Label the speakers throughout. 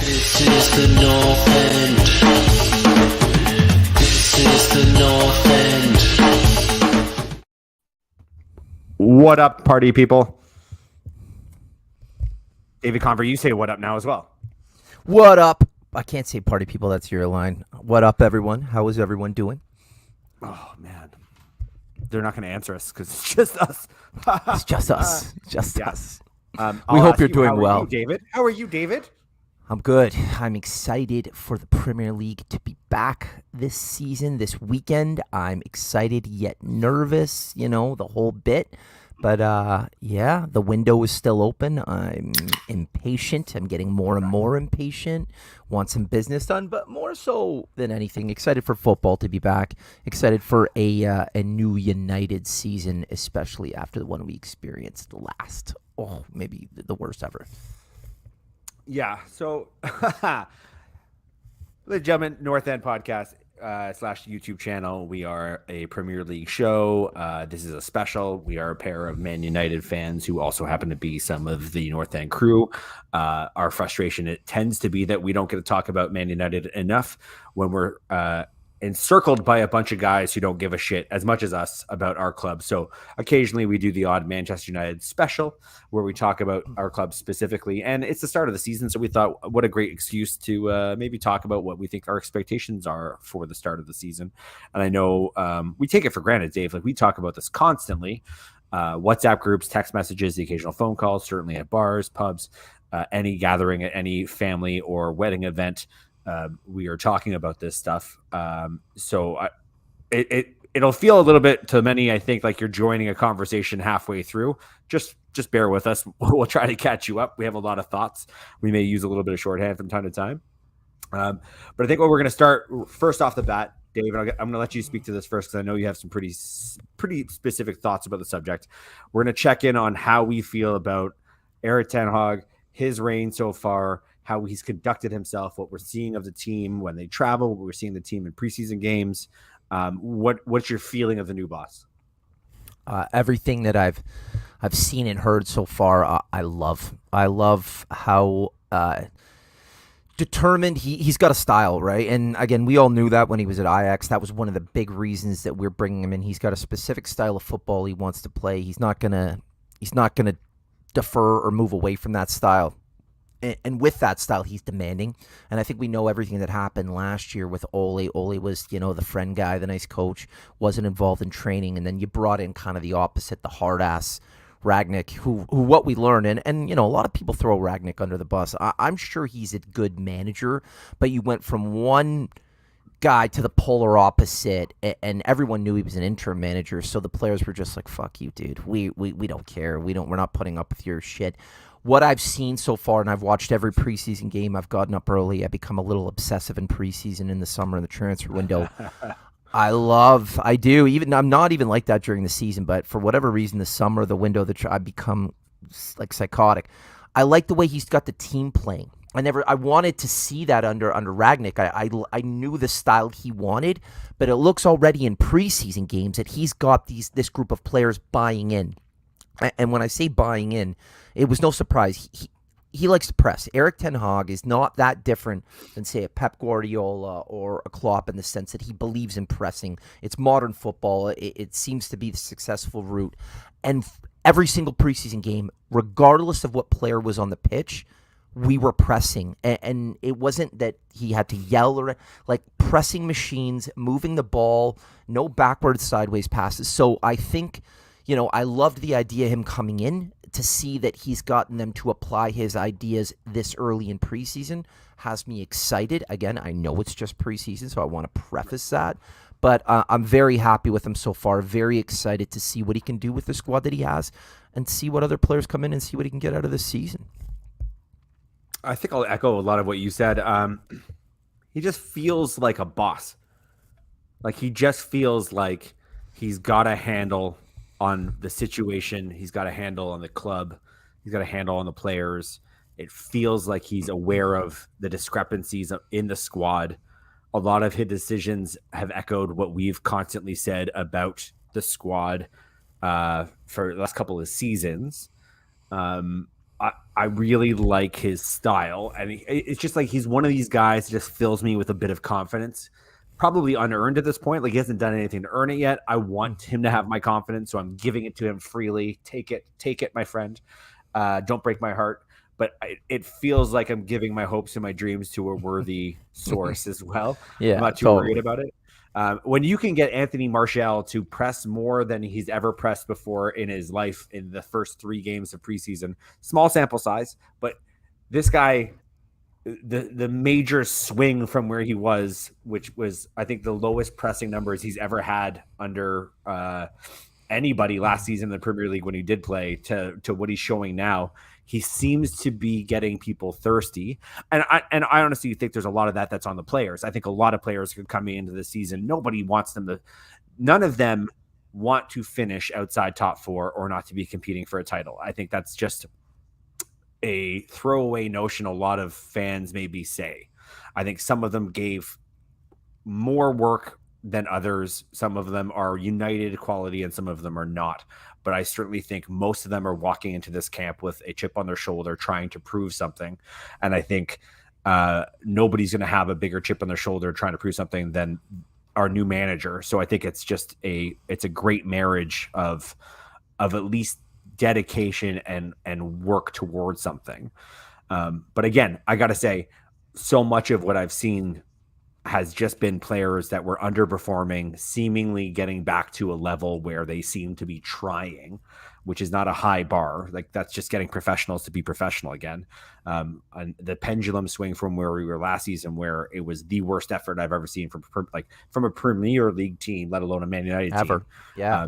Speaker 1: This is the North End. This is the North End.
Speaker 2: What up, party people? David Conver, you say what up now as well.
Speaker 3: What up? I can't say party people. That's your line. What up, everyone? How is everyone doing?
Speaker 2: Oh, man. They're not going to answer us because it's just us.
Speaker 3: It's just us. Just
Speaker 2: yeah.
Speaker 3: us.
Speaker 2: We
Speaker 3: hope you're doing well.
Speaker 2: David? How are you, David?
Speaker 3: I'm good. I'm excited for the Premier League to be back this season, this weekend. I'm excited yet nervous, the whole bit. But, yeah, the window is still open. I'm impatient. I'm getting more and more impatient. Want some business done, but more so than anything, excited for football to be back. Excited for a new United season, especially after the one we experienced last. Oh, maybe the worst ever.
Speaker 2: Yeah, so, ladies and gentlemen, North End Podcast / YouTube channel. We are a Premier League show. This is a special. We are a pair of Man United fans who also happen to be some of the North End crew. Our frustration, it tends to be that we don't get to talk about Man United enough when we're encircled by a bunch of guys who don't give a shit as much as us about our club. So occasionally we do the odd Manchester United special where we talk about our club specifically, and it's the start of the season. So we thought, what a great excuse to maybe talk about what we think our expectations are for the start of the season. And I know we take it for granted, Dave, like we talk about this constantly, WhatsApp groups, text messages, the occasional phone calls, certainly at bars, pubs, any gathering at any family or wedding event. We are talking about this stuff. So it'll feel a little bit to many, I think, like you're joining a conversation halfway through. Just bear with us. We'll try to catch you up. We have a lot of thoughts. We may use a little bit of shorthand from time to time. But I think what we're going to start first off the bat, Dave, and I'm going to let you speak to this first because I know you have some pretty specific thoughts about the subject. We're going to check in on how we feel about Erik ten Hag, his reign so far, how he's conducted himself, what we're seeing of the team when they travel, what we're seeing the team in preseason games. What's your feeling of the new boss?
Speaker 3: Everything that I've seen and heard so far, I love. I love how determined he's got a style, right? And again, we all knew that when he was at Ajax. That was one of the big reasons that we're bringing him in. He's got a specific style of football he wants to play. He's not gonna defer or move away from that style. And with that style, he's demanding. And I think we know everything that happened last year with Ole. Ole was, the friend guy, the nice coach, wasn't involved in training. And then you brought in kind of the opposite, the hard-ass Ragnick, who what we learned. And a lot of people throw Ragnick under the bus. I'm sure he's a good manager, but you went from one guy to the polar opposite, and everyone knew he was an interim manager. So the players were just like, fuck you, dude. We don't care. We're not putting up with your shit. What I've seen so far, and I've watched every preseason game, I've gotten up early. I become a little obsessive in preseason, in the summer, in the transfer window. I do. Even I'm not even like that during the season, but for whatever reason, the summer, the window, I become like psychotic. I like the way he's got the team playing. I wanted to see that under Ragnick. I knew the style he wanted, but it looks already in preseason games that he's got this group of players buying in. And when I say buying in, it was no surprise. He likes to press. Erik ten Hag is not that different than, say, a Pep Guardiola or a Klopp in the sense that he believes in pressing. It's modern football. It seems to be the successful route. And every single preseason game, regardless of what player was on the pitch, we were pressing. And it wasn't that he had to yell or like pressing machines, moving the ball, no backwards, sideways passes. So I think, I loved the idea of him coming in. To see that he's gotten them to apply his ideas this early in preseason has me excited. Again, I know it's just preseason, so I want to preface that. But I'm very happy with him so far. Very excited to see what he can do with the squad that he has and see what other players come in and see what he can get out of this season.
Speaker 2: I think I'll echo a lot of what you said. He just feels like a boss. Like he just feels like he's got a handle on the situation. He's got a handle on the club. He's got a handle on the players. It feels like he's aware of the discrepancies in the squad. A lot of his decisions have echoed what we've constantly said about the squad for the last couple of seasons. I really like his style, and it's just like he's one of these guys that just fills me with a bit of confidence. Probably unearned at this point. Like he hasn't done anything to earn it yet. I want him to have my confidence, so I'm giving it to him freely. Take it, my friend. Don't break my heart. But it feels like I'm giving my hopes and my dreams to a worthy source as well.
Speaker 3: Yeah,
Speaker 2: I'm not too
Speaker 3: totally.
Speaker 2: worried about it. When you can get Anthony Martial to press more than he's ever pressed before in his life in the first 3 games of preseason, small sample size, but this guy, the major swing from where he was, which was I think the lowest pressing numbers he's ever had under anybody last season in the Premier League when he did play, to what he's showing now. He seems to be getting people thirsty, and I honestly think there's a lot of that's on the players. I think a lot of players could come into the season. Nobody wants them to. None of them want to finish outside top 4 or not to be competing for a title. I think that's just a throwaway notion a lot of fans maybe say. I think some of them gave more work than others. Some of them are united quality and some of them are not. But I certainly think most of them are walking into this camp with a chip on their shoulder trying to prove something. And I think nobody's going to have a bigger chip on their shoulder trying to prove something than our new manager. So I think it's just it's a great marriage of at least dedication and work towards something. But again, I got to say, so much of what I've seen has just been players that were underperforming, seemingly getting back to a level where they seem to be trying, which is not a high bar. Like that's just getting professionals to be professional again. And the pendulum swing from where we were last season, where it was the worst effort I've ever seen from a Premier League team, let alone a Man United
Speaker 3: Ever.
Speaker 2: team.
Speaker 3: Yeah.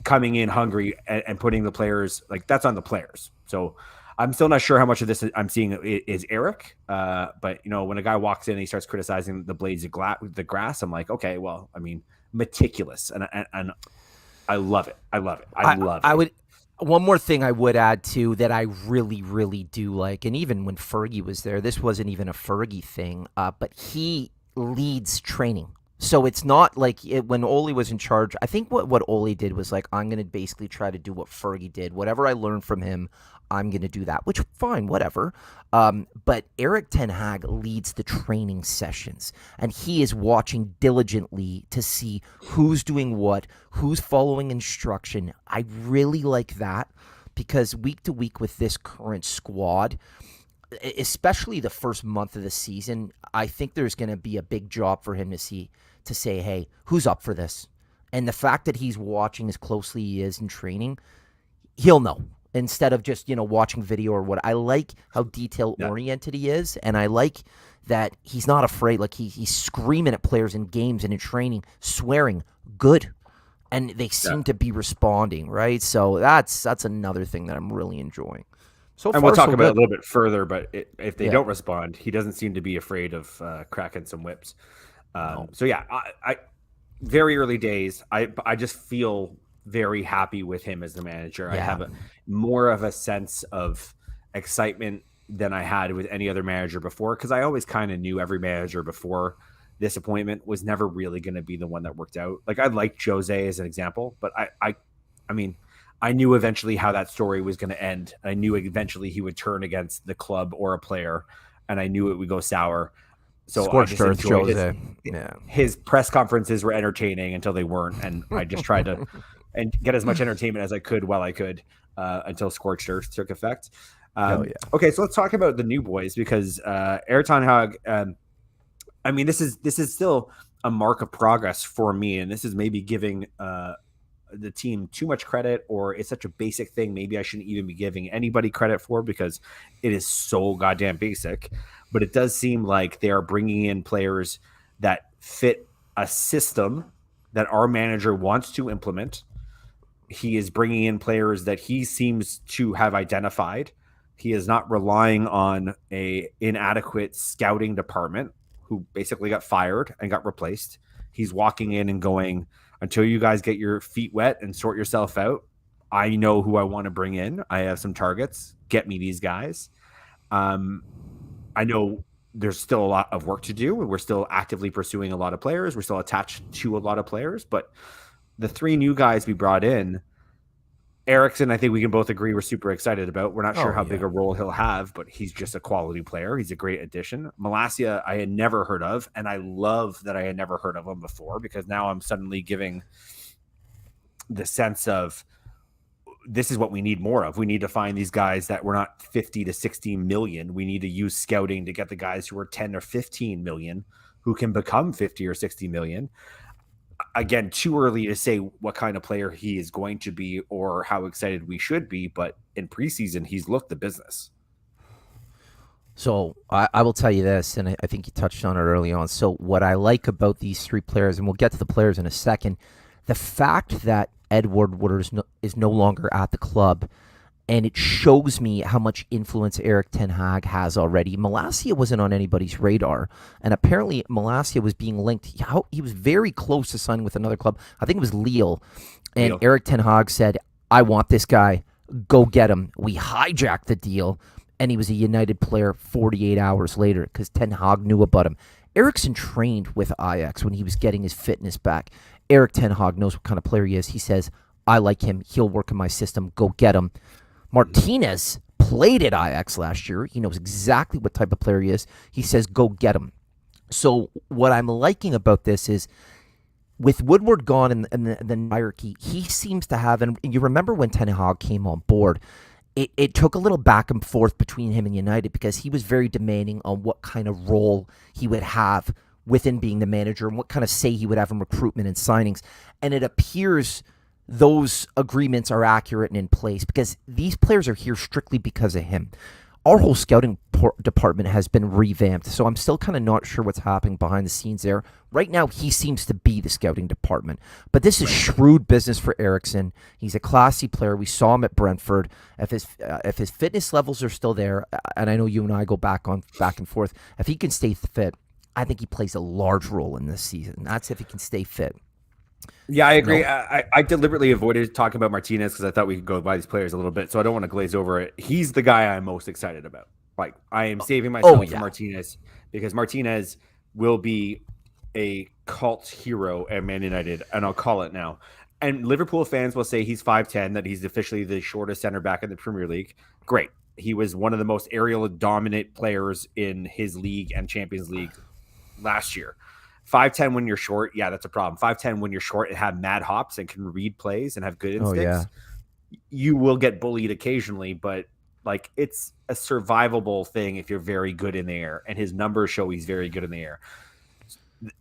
Speaker 2: Coming in hungry and putting the players, like that's on the players. So I'm still not sure how much of this I'm seeing is Eric. But when a guy walks in and he starts criticizing the blades of the grass, I'm like, okay, well, I mean, meticulous. And I love it. I love it. I love it.
Speaker 3: One more thing I would add too that I really, really do like, and even when Fergie was there, this wasn't even a Fergie thing, but he leads training. So it's not like when Ole was in charge. I think what Ole did was like, I'm going to basically try to do what Fergie did. Whatever I learned from him, I'm going to do that, which fine, whatever. But Eric Ten Hag leads the training sessions, and he is watching diligently to see who's doing what, who's following instruction. I really like that because week to week with this current squad, especially the first month of the season, I think there's going to be a big job for him to say, hey, who's up for this? And the fact that he's watching as closely he is in training, he'll know instead of just, watching video or what. I like how detail oriented he is. And I like that he's not afraid. Like he's screaming at players in games and in training, swearing good. And they seem to be responding. Right. So that's another thing that I'm really enjoying. So
Speaker 2: and
Speaker 3: far,
Speaker 2: we'll talk
Speaker 3: so
Speaker 2: about it a
Speaker 3: good.
Speaker 2: little bit further, but if they don't respond, he doesn't seem to be afraid of cracking some whips.
Speaker 3: No.
Speaker 2: So yeah, I very early days. I just feel very happy with him as the manager.
Speaker 3: Yeah.
Speaker 2: I have more of a sense of excitement than I had with any other manager before, because I always kind of knew every manager before this appointment was never really going to be the one that worked out. Like I liked Jose as an example, but I mean, I knew eventually how that story was going to end. I knew eventually he would turn against the club or a player, and I knew it would go sour. So
Speaker 3: Scorched earth, Jose.
Speaker 2: His press conferences were entertaining until they weren't, and I just tried to and get as much entertainment as I could while I could until Scorched Earth took effect. Okay, so let's talk about the new boys, because Erik ten Hag, I mean, this is still a mark of progress for me, and this is maybe giving the team too much credit, or it's such a basic thing maybe I shouldn't even be giving anybody credit for, because it is so goddamn basic. But it does seem like they are bringing in players that fit a system that our manager wants to implement. He is bringing in players that he seems to have identified. He is not relying on a inadequate scouting department who basically got fired and got replaced. He's walking in and going, until you guys get your feet wet and sort yourself out, I know who I want to bring in. I have some targets. Get me these guys. I know there's still a lot of work to do. We're still actively pursuing a lot of players. We're still attached to a lot of players. But the 3 new guys we brought in, Eriksson, I think we can both agree we're super excited about. We're not sure how big
Speaker 3: yeah.
Speaker 2: a role he'll have, but he's just a quality player. He's a great addition. Malacia, I had never heard of, and I love that I had never heard of him before because now I'm suddenly giving the sense of this is what we need more of. We need to find these guys that we're not 50 to 60 million. We need to use scouting to get the guys who are 10 or 15 million who can become 50 or 60 million. Again, too early to say what kind of player he is going to be or how excited we should be, but in preseason, he's looked the business.
Speaker 3: So I will tell you this, and I think you touched on it early on. So what I like about these three players, and we'll get to the players in a second, the fact that Edward Woodard is no longer at the club, and it shows me how much influence Erik ten Hag has already. Malacia wasn't on anybody's radar, and apparently Malacia was being linked. He was very close to signing with another club. I think it was Lille, and Erik ten Hag said, I want this guy. Go get him. We hijacked the deal, and he was a United player 48 hours later because ten Hag knew about him. Eriksson trained with Ajax when he was getting his fitness back. Erik ten Hag knows what kind of player he is. He says, I like him. He'll work in my system. Go get him. Martinez played at Ajax last year. He knows exactly what type of player he is. He says, go get him. So what I'm liking about this is with Woodward gone in the hierarchy, he seems to have, and you remember when Ten Hag came on board, it took a little back and forth between him and United because he was very demanding on what kind of role he would have within being the manager and what kind of say he would have in recruitment and signings. And it appears those agreements are accurate and in place because these players are here strictly because of him. Our whole scouting department has been revamped, so I'm still kind of not sure what's happening behind the scenes there. Right now, he seems to be the scouting department, but this is shrewd business for Eriksson. He's a classy player. We saw him at Brentford. If his fitness levels are still there, and I know you and I go back and forth, if he can stay fit, I think he plays a large role in this season. That's if he can stay fit.
Speaker 2: Yeah, I agree. I deliberately avoided talking about Martinez because I thought we could go by these players a little bit, so I don't want to glaze over it. He's the guy I'm most excited about. Like, I am saving myself for Martinez because Martinez will be a cult hero at Man United, and I'll call it now. And Liverpool fans will say he's 5'10", that he's officially the shortest center back in the Premier League. Great. He was one of the most aerial dominant players in his league and Champions League last year. 5'10" when you're short, yeah, that's a problem. 5'10" when you're short and have mad hops and can read plays and have good instincts, you will get bullied occasionally, but like it's a survivable thing if you're very good in the air, and his numbers show he's very good in the air.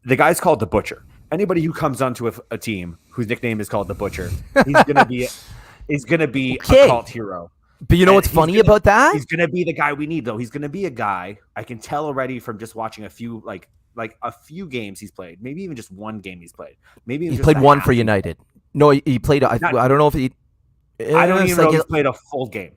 Speaker 2: The guy's called the Butcher. Anybody who comes onto a team whose nickname is called the Butcher, he's gonna be a cult hero.
Speaker 3: But you know what's funny about that?
Speaker 2: He's gonna be the guy we need, though. He's gonna be a guy I can tell already from just watching a few like a few games he's played, maybe even just one game he's played. Maybe
Speaker 3: he played one for United. No, he played. I don't know if he.
Speaker 2: I don't even know if he's played a full game.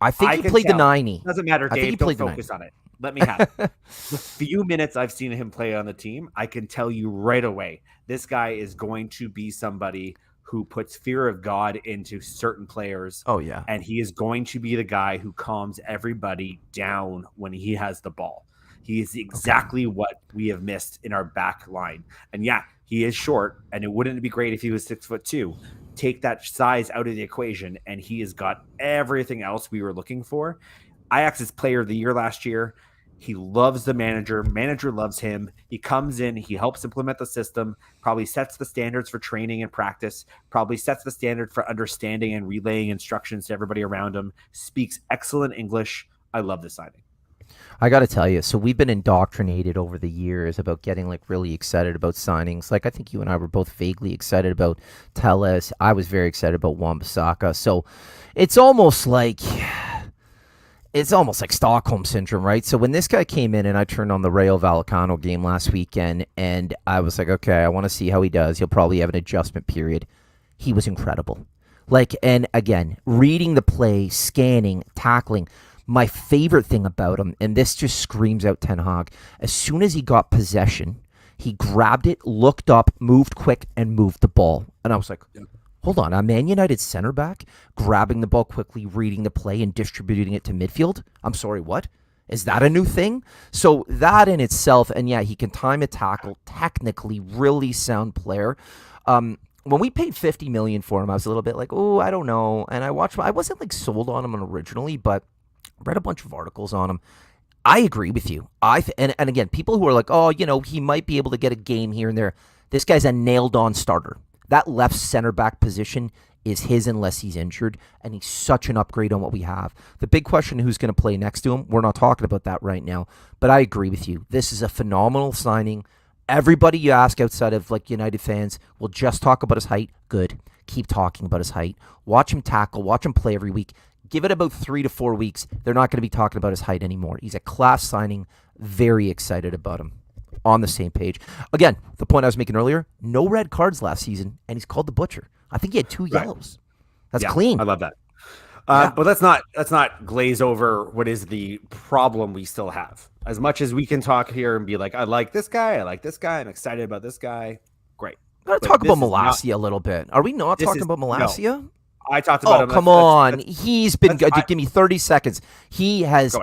Speaker 3: I think he played the 90.
Speaker 2: Doesn't matter, Dave. Don't focus on it. Let me have it. The few minutes I've seen him play on the team, I can tell you right away, this guy is going to be somebody who puts fear of God into certain players.
Speaker 3: Oh, yeah.
Speaker 2: And he is going to be the guy who calms everybody down when he has the ball. He is exactly what we have missed in our back line. And yeah, he is short, and it wouldn't be great if he was 6'2". Take that size out of the equation, and he has got everything else we were looking for. Ajax's player of the year last year. He loves the manager. Manager loves him. He comes in. He helps implement the system, probably sets the standards for training and practice, probably sets the standard for understanding and relaying instructions to everybody around him, speaks excellent English. I love this signing.
Speaker 3: I got to tell you, so we've been indoctrinated over the years about getting like really excited about signings. Like I think you and I were both vaguely excited about Telles. I was very excited about Wan-Bissaka. So it's almost like Stockholm syndrome, right? So when this guy came in and I turned on the Rayo Vallecano game last weekend and I was like, okay, I want to see how he does. He'll probably have an adjustment period. He was incredible. Like, and again, reading the play, scanning, tackling. My favorite thing about him, and this just screams out Ten Hag, as soon as he got possession, he grabbed it, looked up, moved quick, and moved the ball. And I was like, hold on, a Man United center back grabbing the ball quickly, reading the play, and distributing it to midfield? I'm sorry, what? Is that a new thing? So that in itself, and yeah, he can time a tackle, technically really sound player. when we paid $50 million for him, I was a little bit like, oh, I don't know. And I watched him. I wasn't like sold on him originally, but read a bunch of articles on him. I agree with you. And again, people who are like, oh, he might be able to get a game here and there. This guy's a nailed-on starter. That left center back position is his unless he's injured, and he's such an upgrade on what we have. The big question, who's going to play next to him? We're not talking about that right now, but I agree with you. This is a phenomenal signing. Everybody you ask outside of like United fans will just talk about his height. Good. Keep talking about his height. Watch him tackle. Watch him play every week. Give it about 3 to 4 weeks. They're not going to be talking about his height anymore. He's a class signing. Very excited about him. On the same page. Again, the point I was making earlier, no red cards last season, and he's called the Butcher. I think he had 2 yellows. That's clean.
Speaker 2: I love that. But let's not glaze over what is the problem we still have. As much as we can talk here and be like, I like this guy, I'm excited about this guy. Great.
Speaker 3: Gotta talk about Malacia a little bit. Are we not talking about Malacia?
Speaker 2: No, I talked about him.
Speaker 3: Oh, come on. He's been good. Give me 30 seconds. He has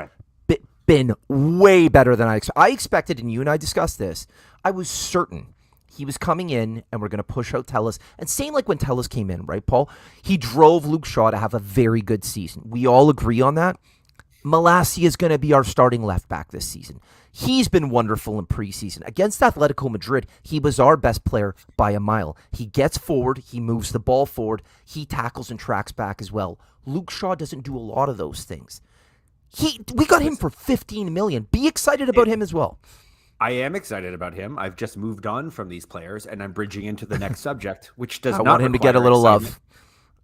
Speaker 3: been way better than I expected, and you and I discussed this. I was certain he was coming in and we're going to push out Tellus. And same like when Tellus came in, right, Paul? He drove Luke Shaw to have a very good season. We all agree on that. Malacia is going to be our starting left back this season. He's been wonderful in preseason. Against Atletico Madrid, he was our best player by a mile. He gets forward. He moves the ball forward. He tackles and tracks back as well. Luke Shaw doesn't do a lot of those things. We got him for $15 million. Be excited about him as well.
Speaker 2: I am excited about him. I've just moved on from these players, and I'm bridging into the next subject, which does
Speaker 3: I
Speaker 2: not
Speaker 3: want him to get a little love.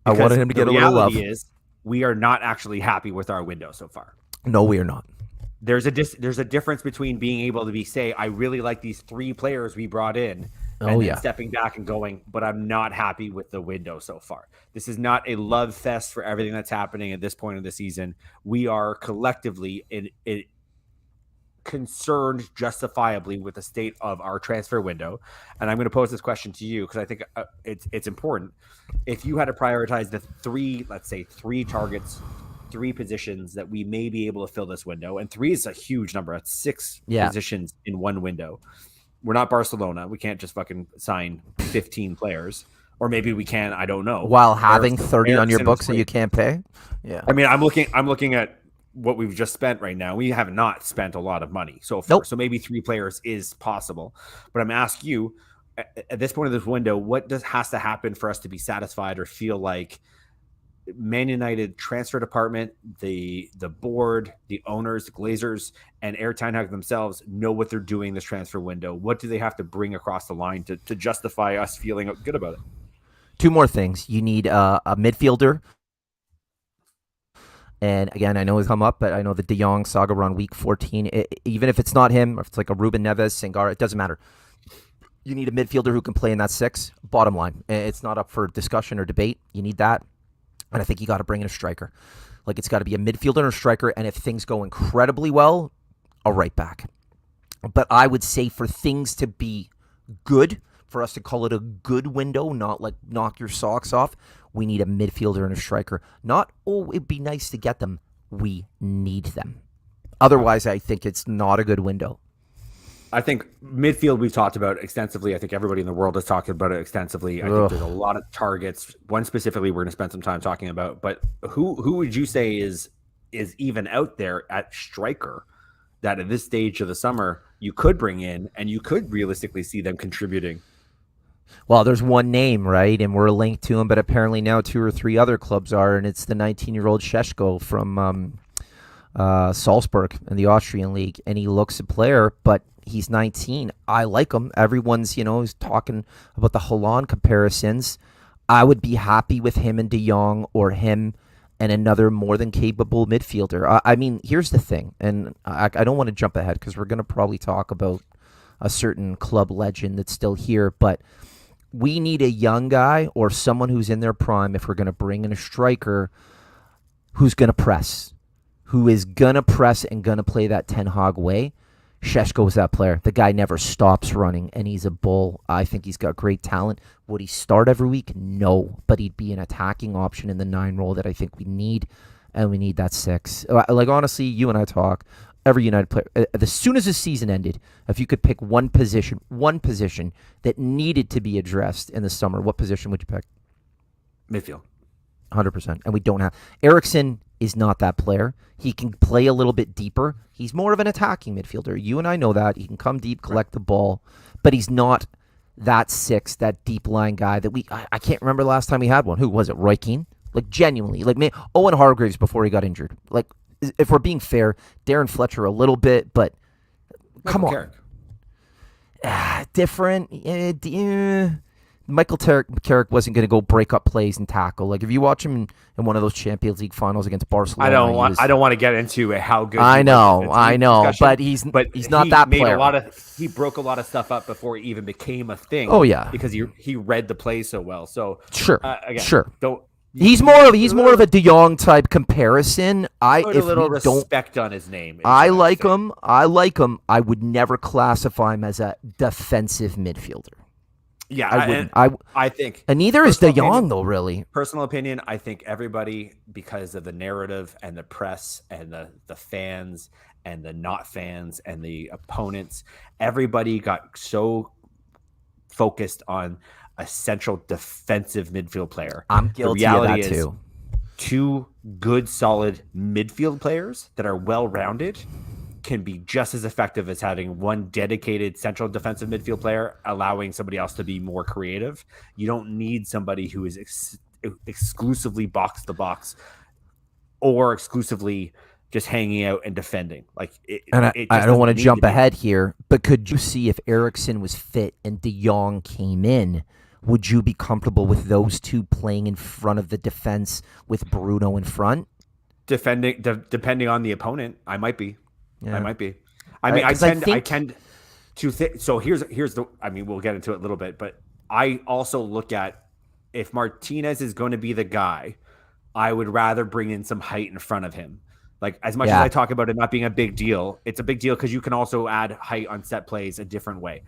Speaker 3: I wanted him to get a little love.
Speaker 2: The reality is, we are not actually happy with our window so far.
Speaker 3: No, we are not.
Speaker 2: There's a difference between being able to say, I really like these 3 players we brought in, and then stepping back and going, but I'm not happy with the window so far. This is not a love fest for everything that's happening at this point of the season. We are collectively concerned justifiably with the state of our transfer window. And I'm going to pose this question to you because I think it's important. If you had to prioritize the 3 targets, 3 positions that we may be able to fill this window, and 3 is a huge number. That's 6 positions in one window. We're not Barcelona. We can't just fucking sign 15 players. Or maybe we can, I don't know.
Speaker 3: While having 30 on your books that you can't pay? Yeah.
Speaker 2: I mean, I'm looking at what we've just spent right now. We have not spent a lot of money so far. Nope. So maybe 3 players is possible. But I'm asking you, at this point of this window, what has to happen for us to be satisfied or feel like Man United transfer department, the board, the owners, the Glazers, and Erik ten Hag themselves know what they're doing this transfer window? What do they have to bring across the line to justify us feeling good about it?
Speaker 3: 2 more things. You need a midfielder. And again, I know it's come up, but I know the De Jong saga we're on week 14. Even if it's not him, or if it's like a Ruben Neves, Sangara, it doesn't matter. You need a midfielder who can play in that 6. Bottom line. It's not up for discussion or debate. You need that. And I think you got to bring in a striker. Like, it's got to be a midfielder and a striker. And if things go incredibly well, a right back. But I would say for things to be good, for us to call it a good window, not like knock your socks off, we need a midfielder and a striker. Not, it'd be nice to get them. We need them. Otherwise, I think it's not a good window.
Speaker 2: I think midfield we've talked about extensively. I think everybody in the world has talked about it extensively. I think there's a lot of targets. One specifically we're going to spend some time talking about. But who would you say is even out there at striker that at this stage of the summer you could bring in and you could realistically see them contributing?
Speaker 3: Well, there's one name, right? And we're linked to him, but apparently now 2 or 3 other clubs are, and it's the 19-year-old Šeško from Salzburg in the Austrian league. And he looks a player, but he's 19. I like him. Everyone's, is talking about the Haaland comparisons. I would be happy with him and De Jong or him and another more than capable midfielder. I mean, here's the thing, and I don't want to jump ahead because we're going to probably talk about a certain club legend that's still here, but we need a young guy or someone who's in their prime if we're going to bring in a striker who's going to press, who is going to press and going to play that Ten Hag way. Šeško is that player. The guy never stops running, and he's a bull. I think he's got great talent. Would he start every week? No, but he'd be an attacking option in the 9 role that I think we need, and we need that 6. Like, honestly, you and I talk. every United player. As soon as the season ended, if you could pick one position that needed to be addressed in the summer, what position would you pick?
Speaker 2: Midfield.
Speaker 3: 100%. And we don't have. Eriksson is not that player. He can play a little bit deeper. He's more of an attacking midfielder. You and I know that. He can come deep, collect the ball, but he's not that that deep line guy that I can't remember the last time we had one. Who was it? Roy Keane? Like, genuinely. Like, Owen Hargreaves before he got injured. Like, if we're being fair, Darren Fletcher a little bit, but come on. Different. Michael Carrick wasn't going to go break up plays and tackle. Like, if you watch him in one of those Champions League finals against Barcelona,
Speaker 2: I don't want to get into how good.
Speaker 3: I know, but he's not that player.
Speaker 2: He broke a lot of stuff up before it even became a thing.
Speaker 3: Oh yeah,
Speaker 2: because he read the play so well. So
Speaker 3: sure.
Speaker 2: Don't.
Speaker 3: He's more of a De Jong type comparison.
Speaker 2: Put a little respect on his name.
Speaker 3: I like him. I would never classify him as a defensive midfielder.
Speaker 2: Yeah,
Speaker 3: I wouldn't.
Speaker 2: I think,
Speaker 3: and neither is De Jong though. Really,
Speaker 2: personal opinion. I think everybody, because of the narrative and the press and the fans and the not fans and the opponents, everybody got so focused on a central defensive midfield player.
Speaker 3: I'm guilty of that too.
Speaker 2: Two good, solid midfield players that are well-rounded can be just as effective as having one dedicated central defensive midfield player, allowing somebody else to be more creative. You don't need somebody who is exclusively box to box or exclusively just hanging out and defending. Like,
Speaker 3: I don't want to jump ahead here, but could you see if Eriksson was fit and De Jong came in? Would you be comfortable with those two playing in front of the defense with Bruno in front?
Speaker 2: Depending on the opponent, I might be.
Speaker 3: Yeah.
Speaker 2: I might be. I mean, I tend to think. So here's the. I mean, we'll get into it a little bit, but I also look at, if Martinez is going to be the guy, I would rather bring in some height in front of him. Like, as much as I talk about it not being a big deal, it's a big deal because you can also add height on set plays a different way.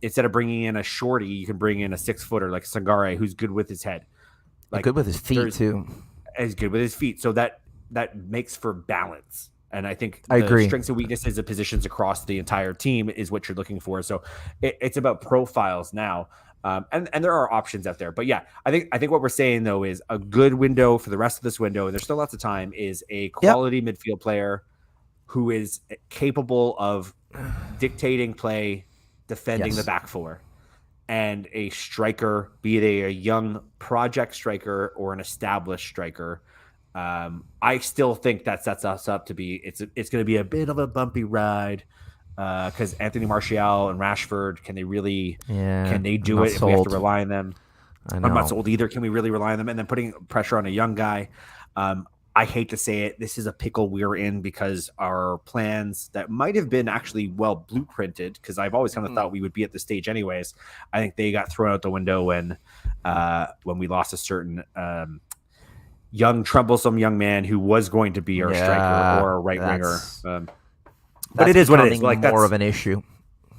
Speaker 2: Instead of bringing in a shorty, you can bring in a 6-footer like Sangare, who's good with his head,
Speaker 3: like good with his feet too.
Speaker 2: Is good with his feet, so that makes for balance. And I think
Speaker 3: I agree.
Speaker 2: Strengths and weaknesses of positions across the entire team is what you're looking for. So it's about profiles now. And there are options out there. But yeah, I think what we're saying, though, is a good window for the rest of this window, and there's still lots of time, is a quality midfield player who is capable of dictating play, defending the back four, and a striker, be it a young project striker or an established striker. I still think that sets us up to be it's going to be a bit of a bumpy ride because Anthony Martial and Rashford, can they do it if we have to rely on them? I'm not sold either. Can we really rely on them? And then putting pressure on a young guy. I hate to say it, this is a pickle we're in because our plans that might have been actually well blueprinted, because I've always kind of thought we would be at this stage anyways. I think they got thrown out the window when we lost a certain young, troublesome young man who was going to be our striker or a right winger. But it is what it is. Like,
Speaker 3: more of an issue.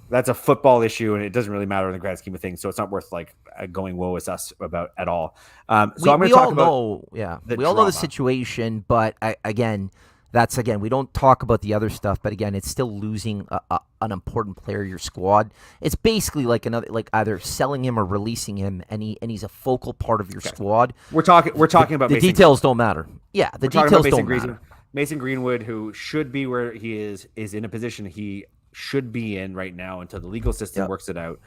Speaker 2: That's a football issue, and it doesn't really matter in the grand scheme of things. So it's not worth like going woe is us about at all. So I'm going to talk about
Speaker 3: we all know the situation, but we don't talk about the other stuff. But again, it's still losing an important player of your squad. It's basically like either selling him or releasing him, and he's a focal part of your squad.
Speaker 2: We're talking about
Speaker 3: the details don't matter. Yeah, the details don't matter.
Speaker 2: Mason Greenwood, who should be where he is in a position he should be in right now until the legal system works it out.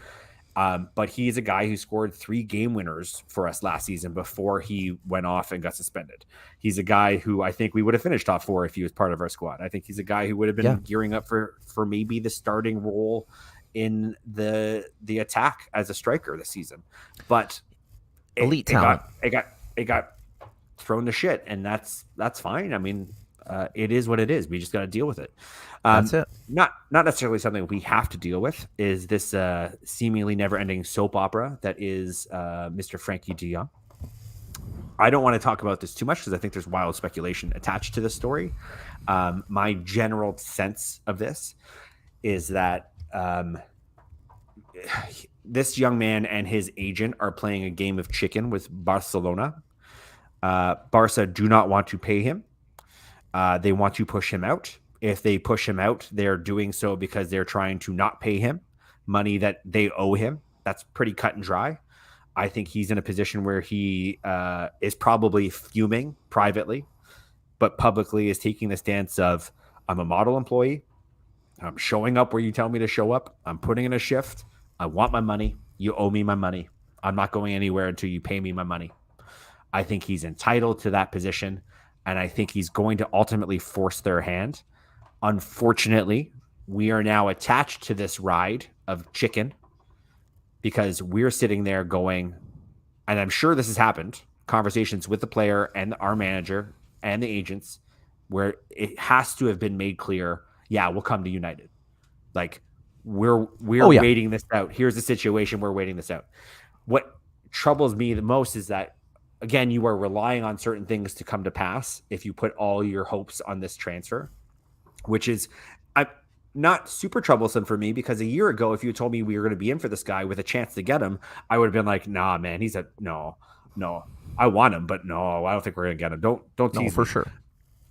Speaker 2: But he's a guy who scored 3 game winners for us last season before he went off and got suspended. He's a guy who I think we would have finished top 4 if he was part of our squad. I think he's a guy who would have been gearing up for maybe the starting role in the attack as a striker this season. But
Speaker 3: elite talent.
Speaker 2: It got thrown to shit, and that's fine. I mean, it is what it is. We just got to deal with it.
Speaker 3: That's it.
Speaker 2: Not necessarily something we have to deal with. Is this seemingly never-ending soap opera that is Mr. Frankie de Jong? I don't want to talk about this too much because I think there's wild speculation attached to this story. My general sense of this is that this young man and his agent are playing a game of chicken with Barcelona. Barca do not want to pay him. They want to push him out. if they push him out, they're doing so because they're trying to not pay him money that they owe him. That's pretty cut and dry. I think he's in a position where he is probably fuming privately, but publicly is taking the stance of, I'm a model employee. I'm showing up where you tell me to show up. I'm putting in a shift. I want my money. You owe me my money. I'm not going anywhere until you pay me my money. I think he's entitled to that position, and I think he's going to ultimately force their hand. Unfortunately, we are now attached to this ride of chicken because we're sitting there going, and I'm sure this has happened, conversations with the player and our manager and the agents, where it has to have been made clear, yeah, we'll come to United. Like, we're waiting this out. Here's the situation. We're waiting this out. What troubles me the most is that, again, you are relying on certain things to come to pass if you put all your hopes on this transfer, which is not super troublesome for me, because a year ago, if you told me we were going to be in for this guy with a chance to get him, I would have been like, nah, man, no, I want him, but no, I don't think we're going to get him. Don't tease
Speaker 3: for
Speaker 2: me.
Speaker 3: sure.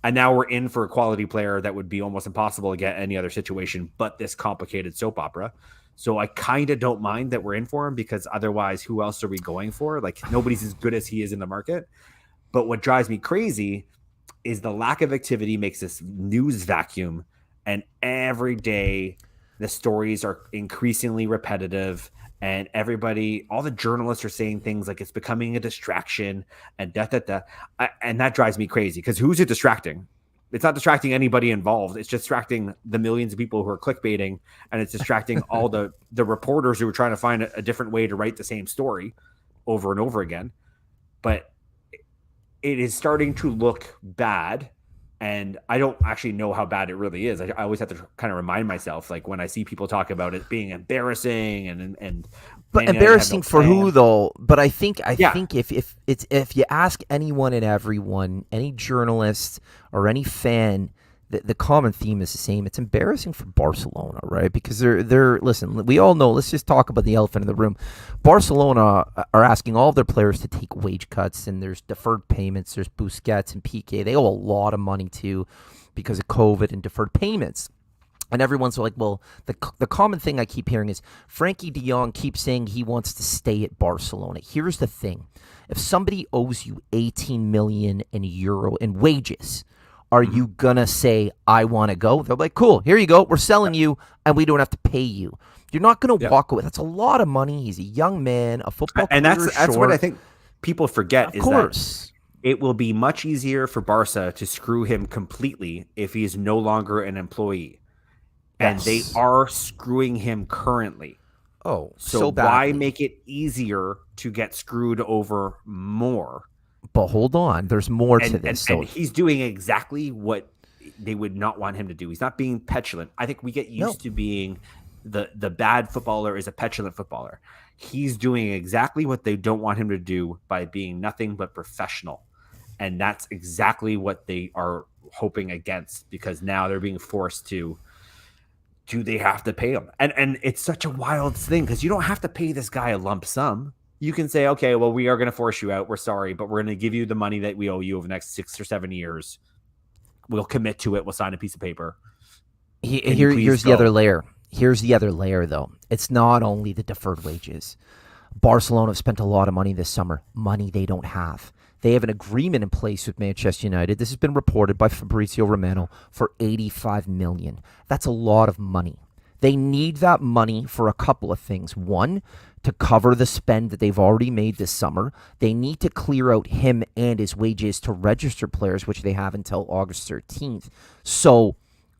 Speaker 2: And now we're in for a quality player that would be almost impossible to get any other situation but this complicated soap opera. So I kind of don't mind that we're in for him, because otherwise, who else are we going for? Like, nobody's as good as he is in the market. But what drives me crazy is the lack of activity makes this news vacuum. And every day, the stories are increasingly repetitive. And everybody, all the journalists are saying things like it's becoming a distraction and and that drives me crazy, because who's it distracting? It's not distracting anybody involved. It's distracting the millions of people who are clickbaiting, and it's distracting all the reporters who are trying to find a different way to write the same story over and over again. But it is starting to look bad. And I don't actually know how bad it really is. I always have to kind of remind myself, like, when I see people talk about it being embarrassing and
Speaker 3: but embarrassing for who though? But I think if you ask anyone and everyone, any journalist or any fan, the common theme is the same. It's embarrassing for Barcelona, right? Because they're listen, we all know, let's just talk about the elephant in the room. Barcelona are asking all of their players to take wage cuts, and there's deferred payments. There's Busquets and Piqué. They owe a lot of money too because of COVID and deferred payments. And everyone's like, well, the common thing I keep hearing is Frankie de Jong keeps saying he wants to stay at Barcelona. Here's the thing. If somebody owes you 18 million euro in wages, are you going to say, I want to go? They're like, cool, here you go. We're selling you, and we don't have to pay you. You're not going to walk away. That's a lot of money. He's a young man, a football player.
Speaker 2: And that's what I think people forget, is
Speaker 3: that
Speaker 2: it will be much easier for Barca to screw him completely if he is no longer an employee. And they are screwing him currently.
Speaker 3: Oh,
Speaker 2: so why make it easier to get screwed over more?
Speaker 3: But hold on, there's more to this.
Speaker 2: And he's doing exactly what they would not want him to do. He's not being petulant. I think we get used to being the bad footballer is a petulant footballer. He's doing exactly what they don't want him to do by being nothing but professional. And that's exactly what they are hoping against, because now they're being forced to. Do they have to pay him? And it's such a wild thing, because you don't have to pay this guy a lump sum. You can say, okay, well, we are going to force you out. We're sorry, but we're going to give you the money that we owe you over the next 6 or 7 years. We'll commit to it. We'll sign a piece of paper.
Speaker 3: Here's the other layer. Here's the other layer, though. It's not only the deferred wages. Barcelona have spent a lot of money this summer, money they don't have. They have an agreement in place with Manchester United. This has been reported by Fabrizio Romano for $85 million. That's a lot of money. They need that money for a couple of things. One, to cover the spend that they've already made this summer. They need to clear out him and his wages to register players, which they have until August 13th. So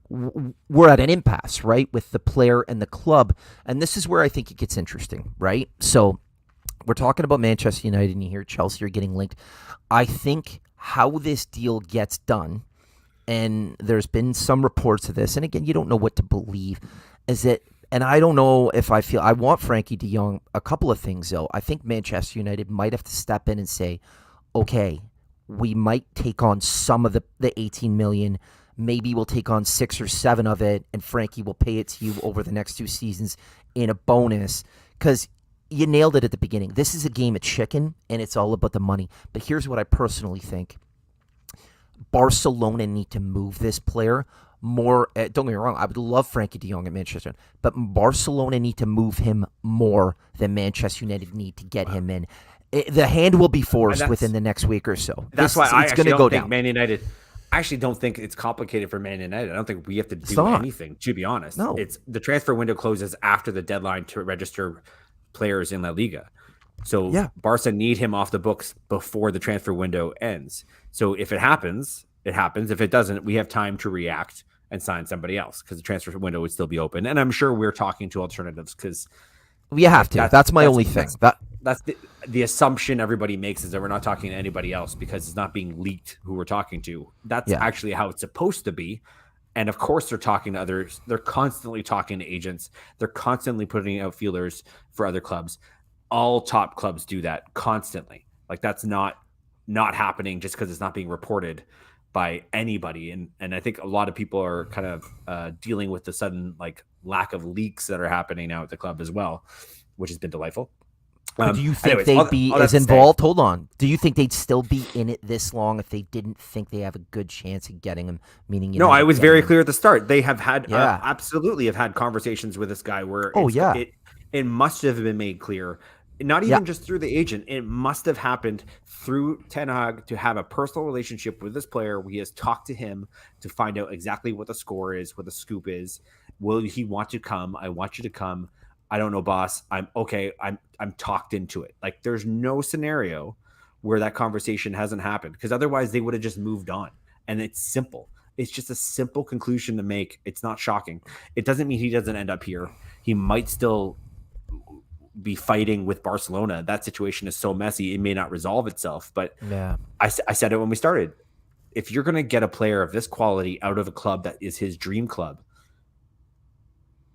Speaker 3: we're at an impasse, right, with the player and the club. And this is where I think it gets interesting, right? So we're talking about Manchester United, and you hear Chelsea are getting linked. I think how this deal gets done, and there's been some reports of this, and again, you don't know what to believe, is that, and I don't know if I want Frankie de Jong, a couple of things, though. I think Manchester United might have to step in and say, okay, we might take on some of the 18 million. Maybe we'll take on 6 or 7 of it, and Frankie will pay it to you over the next 2 seasons in a bonus, because you nailed it at the beginning. This is a game of chicken, and it's all about the money. But here's what I personally think. Barcelona need to move this player more. Don't get me wrong, I would love Frankie de Jong at Manchester, but Barcelona need to move him more than Manchester United need to get him in. The hand will be
Speaker 2: And
Speaker 3: forced within the next week or so.
Speaker 2: that's why I
Speaker 3: It's
Speaker 2: actually
Speaker 3: going to
Speaker 2: don't
Speaker 3: go
Speaker 2: think
Speaker 3: down.
Speaker 2: Man United. I actually don't think it's complicated for Man United. I don't think we have to do
Speaker 3: not.
Speaker 2: anything. To be honest,
Speaker 3: No.
Speaker 2: it's the transfer window closes after the deadline to register players in La Liga. So
Speaker 3: Yeah.
Speaker 2: Barca need him off the books before the transfer window ends. So if it happens, it happens. If it doesn't, we have time to react and sign somebody else because the transfer window would still be open. And I'm sure we're talking to alternatives because
Speaker 3: You have to. That's my only thing.
Speaker 2: That's the assumption everybody makes is that we're not talking to anybody else because it's not being leaked who we're talking to. That's actually how it's supposed to be. And of course they're talking to others. They're constantly talking to agents. They're constantly putting out feelers for other clubs. All top clubs do that constantly. Like that's not happening just because it's not being reported by anybody. And I think a lot of people are kind of dealing with the sudden like lack of leaks that are happening now at the club as well, which has been delightful.
Speaker 3: Do you think they'd be as involved? Hold on. Do you think they'd still be in it this long if they didn't think they have a good chance of getting him? Meaning,
Speaker 2: no, I was very clear at the start. They have had
Speaker 3: Yeah.
Speaker 2: absolutely have had conversations with this guy where it must have been made clear, not even just through the agent. It must have happened through Ten Hag to have a personal relationship with this player where he has talked to him to find out exactly what the score is, what the scoop is. Will he want to come? I want you to come. I don't know, boss. I'm okay. I'm talked into it. Like there's no scenario where that conversation hasn't happened because otherwise they would have just moved on. And it's simple. It's just a simple conclusion to make. It's not shocking. It doesn't mean he doesn't end up here. He might still be fighting with Barcelona. That situation is so messy. It may not resolve itself, but I said it when we started. If you're going to get a player of this quality out of a club that is his dream club,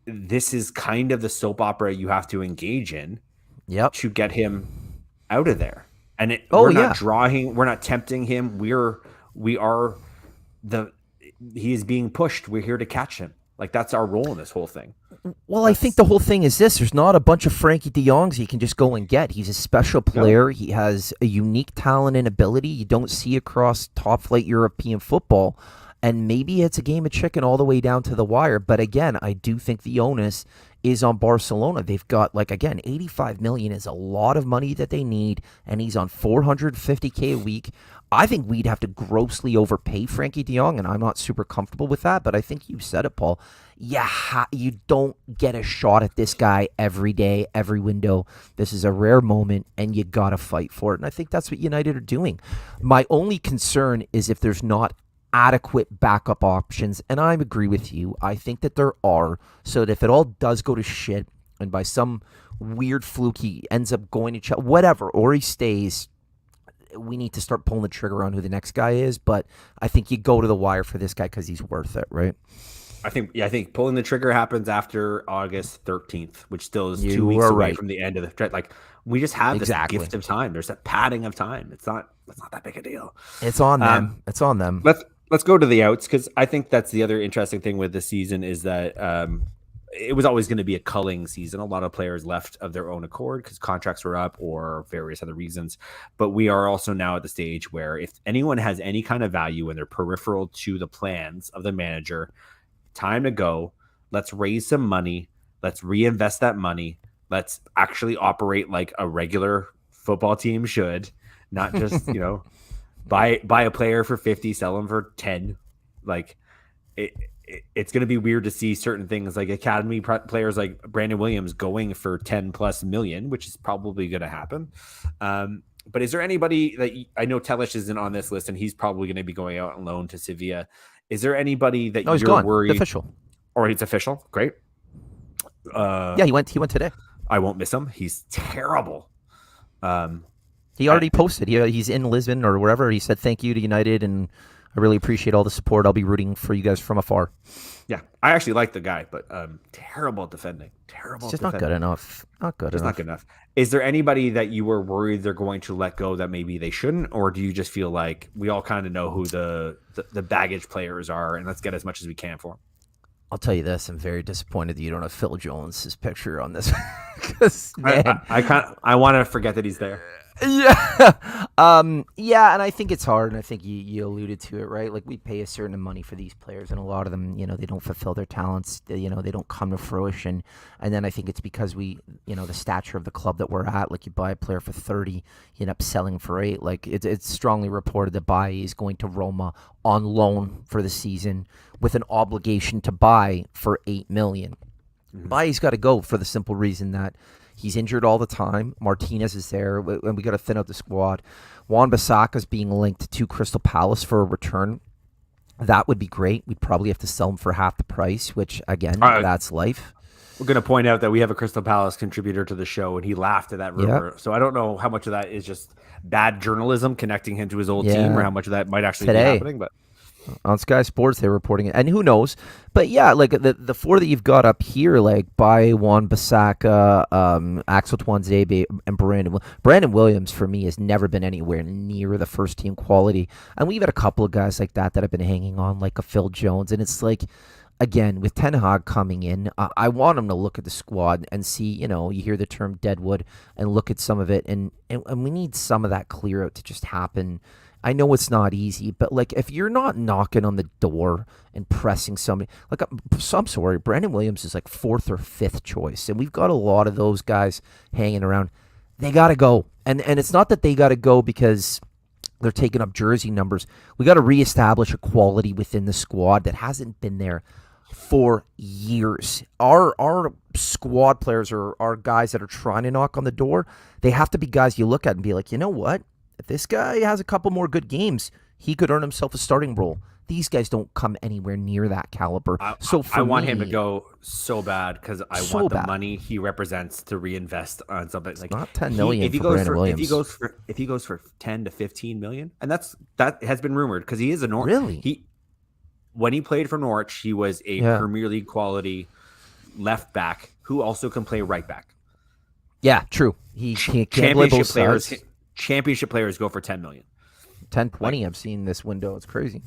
Speaker 2: this is kind of the soap opera you have to engage in to get him out of there. And we're not tempting him. He is being pushed. We're here to catch him. Like that's our role in this whole thing.
Speaker 3: Well, I think the whole thing is this. There's not a bunch of Frankie de Jongs you can just go and get. He's a special player. He has a unique talent and ability you don't see across top-flight European football. And maybe it's a game of chicken all the way down to the wire. But again, I do think the onus is on Barcelona. They've got, like, again, $85 million is a lot of money that they need, and he's on $450K a week. I think we'd have to grossly overpay Frankie de Jong, and I'm not super comfortable with that. But I think you said it, Paul. You don't get a shot at this guy every day, every window. This is a rare moment, and you got to fight for it. And I think that's what United are doing. My only concern is if there's not adequate backup options, and I agree with you. I think that there are, so that if it all does go to shit, and by some weird fluke he ends up going to whatever, or he stays, we need to start pulling the trigger on who the next guy is. But I think you go to the wire for this guy because he's worth it, right?
Speaker 2: I think pulling the trigger happens after August 13th, which still is 2 weeks away from the end of the like. We just have this gift of time. There's a padding of time. It's not that big a deal.
Speaker 3: It's on them. It's on them.
Speaker 2: Let's go to the outs because I think that's the other interesting thing with this season is that it was always going to be a culling season. A lot of players left of their own accord because contracts were up or various other reasons. But we are also now at the stage where if anyone has any kind of value and they're peripheral to the plans of the manager, time to go. Let's raise some money. Let's reinvest that money. Let's actually operate like a regular football team should, not just, buy a player for 50, sell him for 10. Like it's going to be weird to see certain things like academy players like Brandon Williams going for 10 plus million, which is probably going to happen. But is there anybody that I know Telish isn't on this list and he's probably going to be going out on loan to Sevilla. Is there anybody that you're worried?
Speaker 3: It's official.
Speaker 2: Or it's official. Great.
Speaker 3: He went today.
Speaker 2: I won't miss him. He's terrible.
Speaker 3: He already posted. He's in Lisbon or wherever. He said thank you to United, and I really appreciate all the support. I'll be rooting for you guys from afar.
Speaker 2: Yeah, I actually like the guy, but terrible at defending.
Speaker 3: It's just not good enough. Not good enough.
Speaker 2: Is there anybody that you were worried they're going to let go that maybe they shouldn't, or do you just feel like we all kind of know who the baggage players are, and let's get as much as we can for them?
Speaker 3: I'll tell you this: I'm very disappointed that you don't have Phil Jones's picture on this. Because
Speaker 2: I want to forget that he's there.
Speaker 3: Yeah. Yeah, and I think it's hard, and I think you alluded to it, right? Like, we pay a certain money for these players, and a lot of them, they don't fulfill their talents. They don't come to fruition. And then I think it's because the stature of the club that we're at, like, you buy a player for 30, you end up selling for 8. Like, it's strongly reported that Bailly is going to Roma on loan for the season with an obligation to buy for $8 million. Bailly's got to go for the simple reason that he's injured all the time. Martinez is there, and we got to thin out the squad. Wan-Bissaka's being linked to Crystal Palace for a return. That would be great. We'd probably have to sell him for half the price, which, again, that's life.
Speaker 2: We're going to point out that we have a Crystal Palace contributor to the show, and he laughed at that rumor. So I don't know how much of that is just bad journalism connecting him to his old team, or how much of that might actually be happening. But
Speaker 3: on Sky Sports, they're reporting it, and who knows? But yeah, like the 4 that you've got up here, like Bailly, Wan-Bissaka, Axel Tuanzebe, and Brandon Williams, for me, has never been anywhere near the first team quality. And we've had a couple of guys like that have been hanging on, like a Phil Jones, and it's like, again, with Ten Hag coming in, I want him to look at the squad and see, you hear the term deadwood, and look at some of it, and we need some of that clear out to just happen. I know it's not easy, but like, if you're not knocking on the door and pressing somebody, like, I'm sorry, Brandon Williams is like 4th or 5th choice, and we've got a lot of those guys hanging around. They got to go, and it's not that they got to go because they're taking up jersey numbers. We got to reestablish a quality within the squad that hasn't been there for years. Our squad players are guys that are trying to knock on the door. They have to be guys you look at and be like, you know what? If this guy has a couple more good games, he could earn himself a starting role. These guys don't come anywhere near that caliber.
Speaker 2: I want him to go so bad because I want the money he represents to reinvest on something. Like,
Speaker 3: not $10 million for Brandon Williams.
Speaker 2: If he goes for 10 to 15 million, and that has been rumored because he is a Norwich.
Speaker 3: Really?
Speaker 2: When he played for Norwich, he was a Premier League quality left back who also can play right back.
Speaker 3: Yeah, true. He can't play both sides.
Speaker 2: Championship players go for 10 million.
Speaker 3: 10, 20, I've seen this window. It's crazy.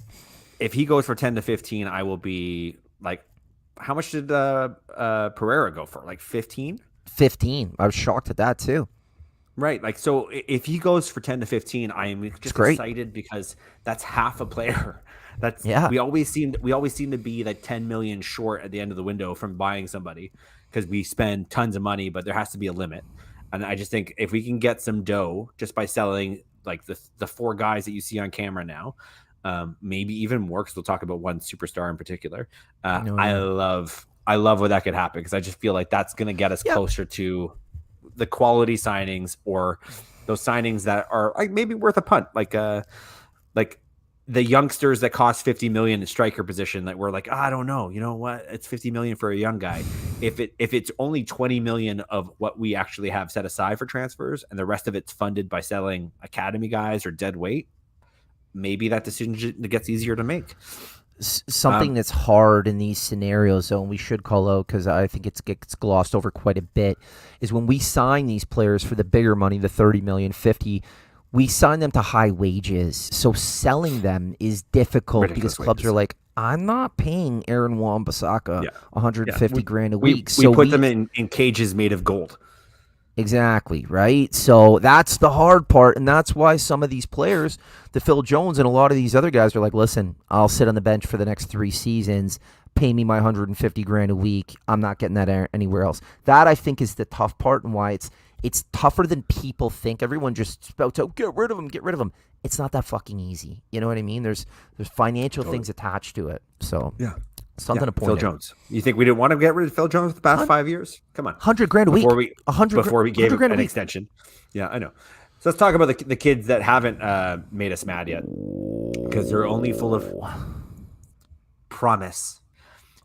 Speaker 2: If he goes for 10 to 15, I will be like, how much did Pereira go for? Like 15?
Speaker 3: 15. I was shocked at that too.
Speaker 2: Right. Like, so if he goes for 10 to 15, I am just excited because that's half a player. We always seem to be like 10 million short at the end of the window from buying somebody because we spend tons of money, but there has to be a limit. And I just think if we can get some dough just by selling like the 4 guys that you see on camera now, maybe even more, because we'll talk about one superstar in particular. I love where that could happen because I just feel like that's going to get us closer to the quality signings, or those signings that are like maybe worth a punt, like the youngsters that cost 50 million in striker position that we're like, I don't know, you know what? It's 50 million for a young guy. If it's only 20 million of what we actually have set aside for transfers and the rest of it's funded by selling academy guys or dead weight, maybe that decision gets easier to make.
Speaker 3: Something that's hard in these scenarios, though, and we should call out because I think it gets glossed over quite a bit, is when we sign these players for the bigger money, the 30 million, 50, we sign them to high wages. So selling them is difficult. Ridiculous because clubs are like, I'm not paying Aaron Wan-Bissaka 150 grand a week.
Speaker 2: We put them in cages made of gold.
Speaker 3: Exactly, right? So that's the hard part, and that's why some of these players, the Phil Jones and a lot of these other guys, are like, listen, I'll sit on the bench for the next 3 seasons, pay me my 150 grand a week. I'm not getting that anywhere else. That, I think, is the tough part and why it's tougher than people think. Everyone just spouts out, get rid of him. It's not that fucking easy. You know what I mean? There's financial things attached to it. So something to point
Speaker 2: Phil
Speaker 3: out.
Speaker 2: Jones. You think we didn't want to get rid of Phil Jones the past 5 years? Come on.
Speaker 3: 100 grand a week.
Speaker 2: Before we gave him an extension. Yeah, I know. So let's talk about the kids that haven't made us mad yet, because they're only full of promise.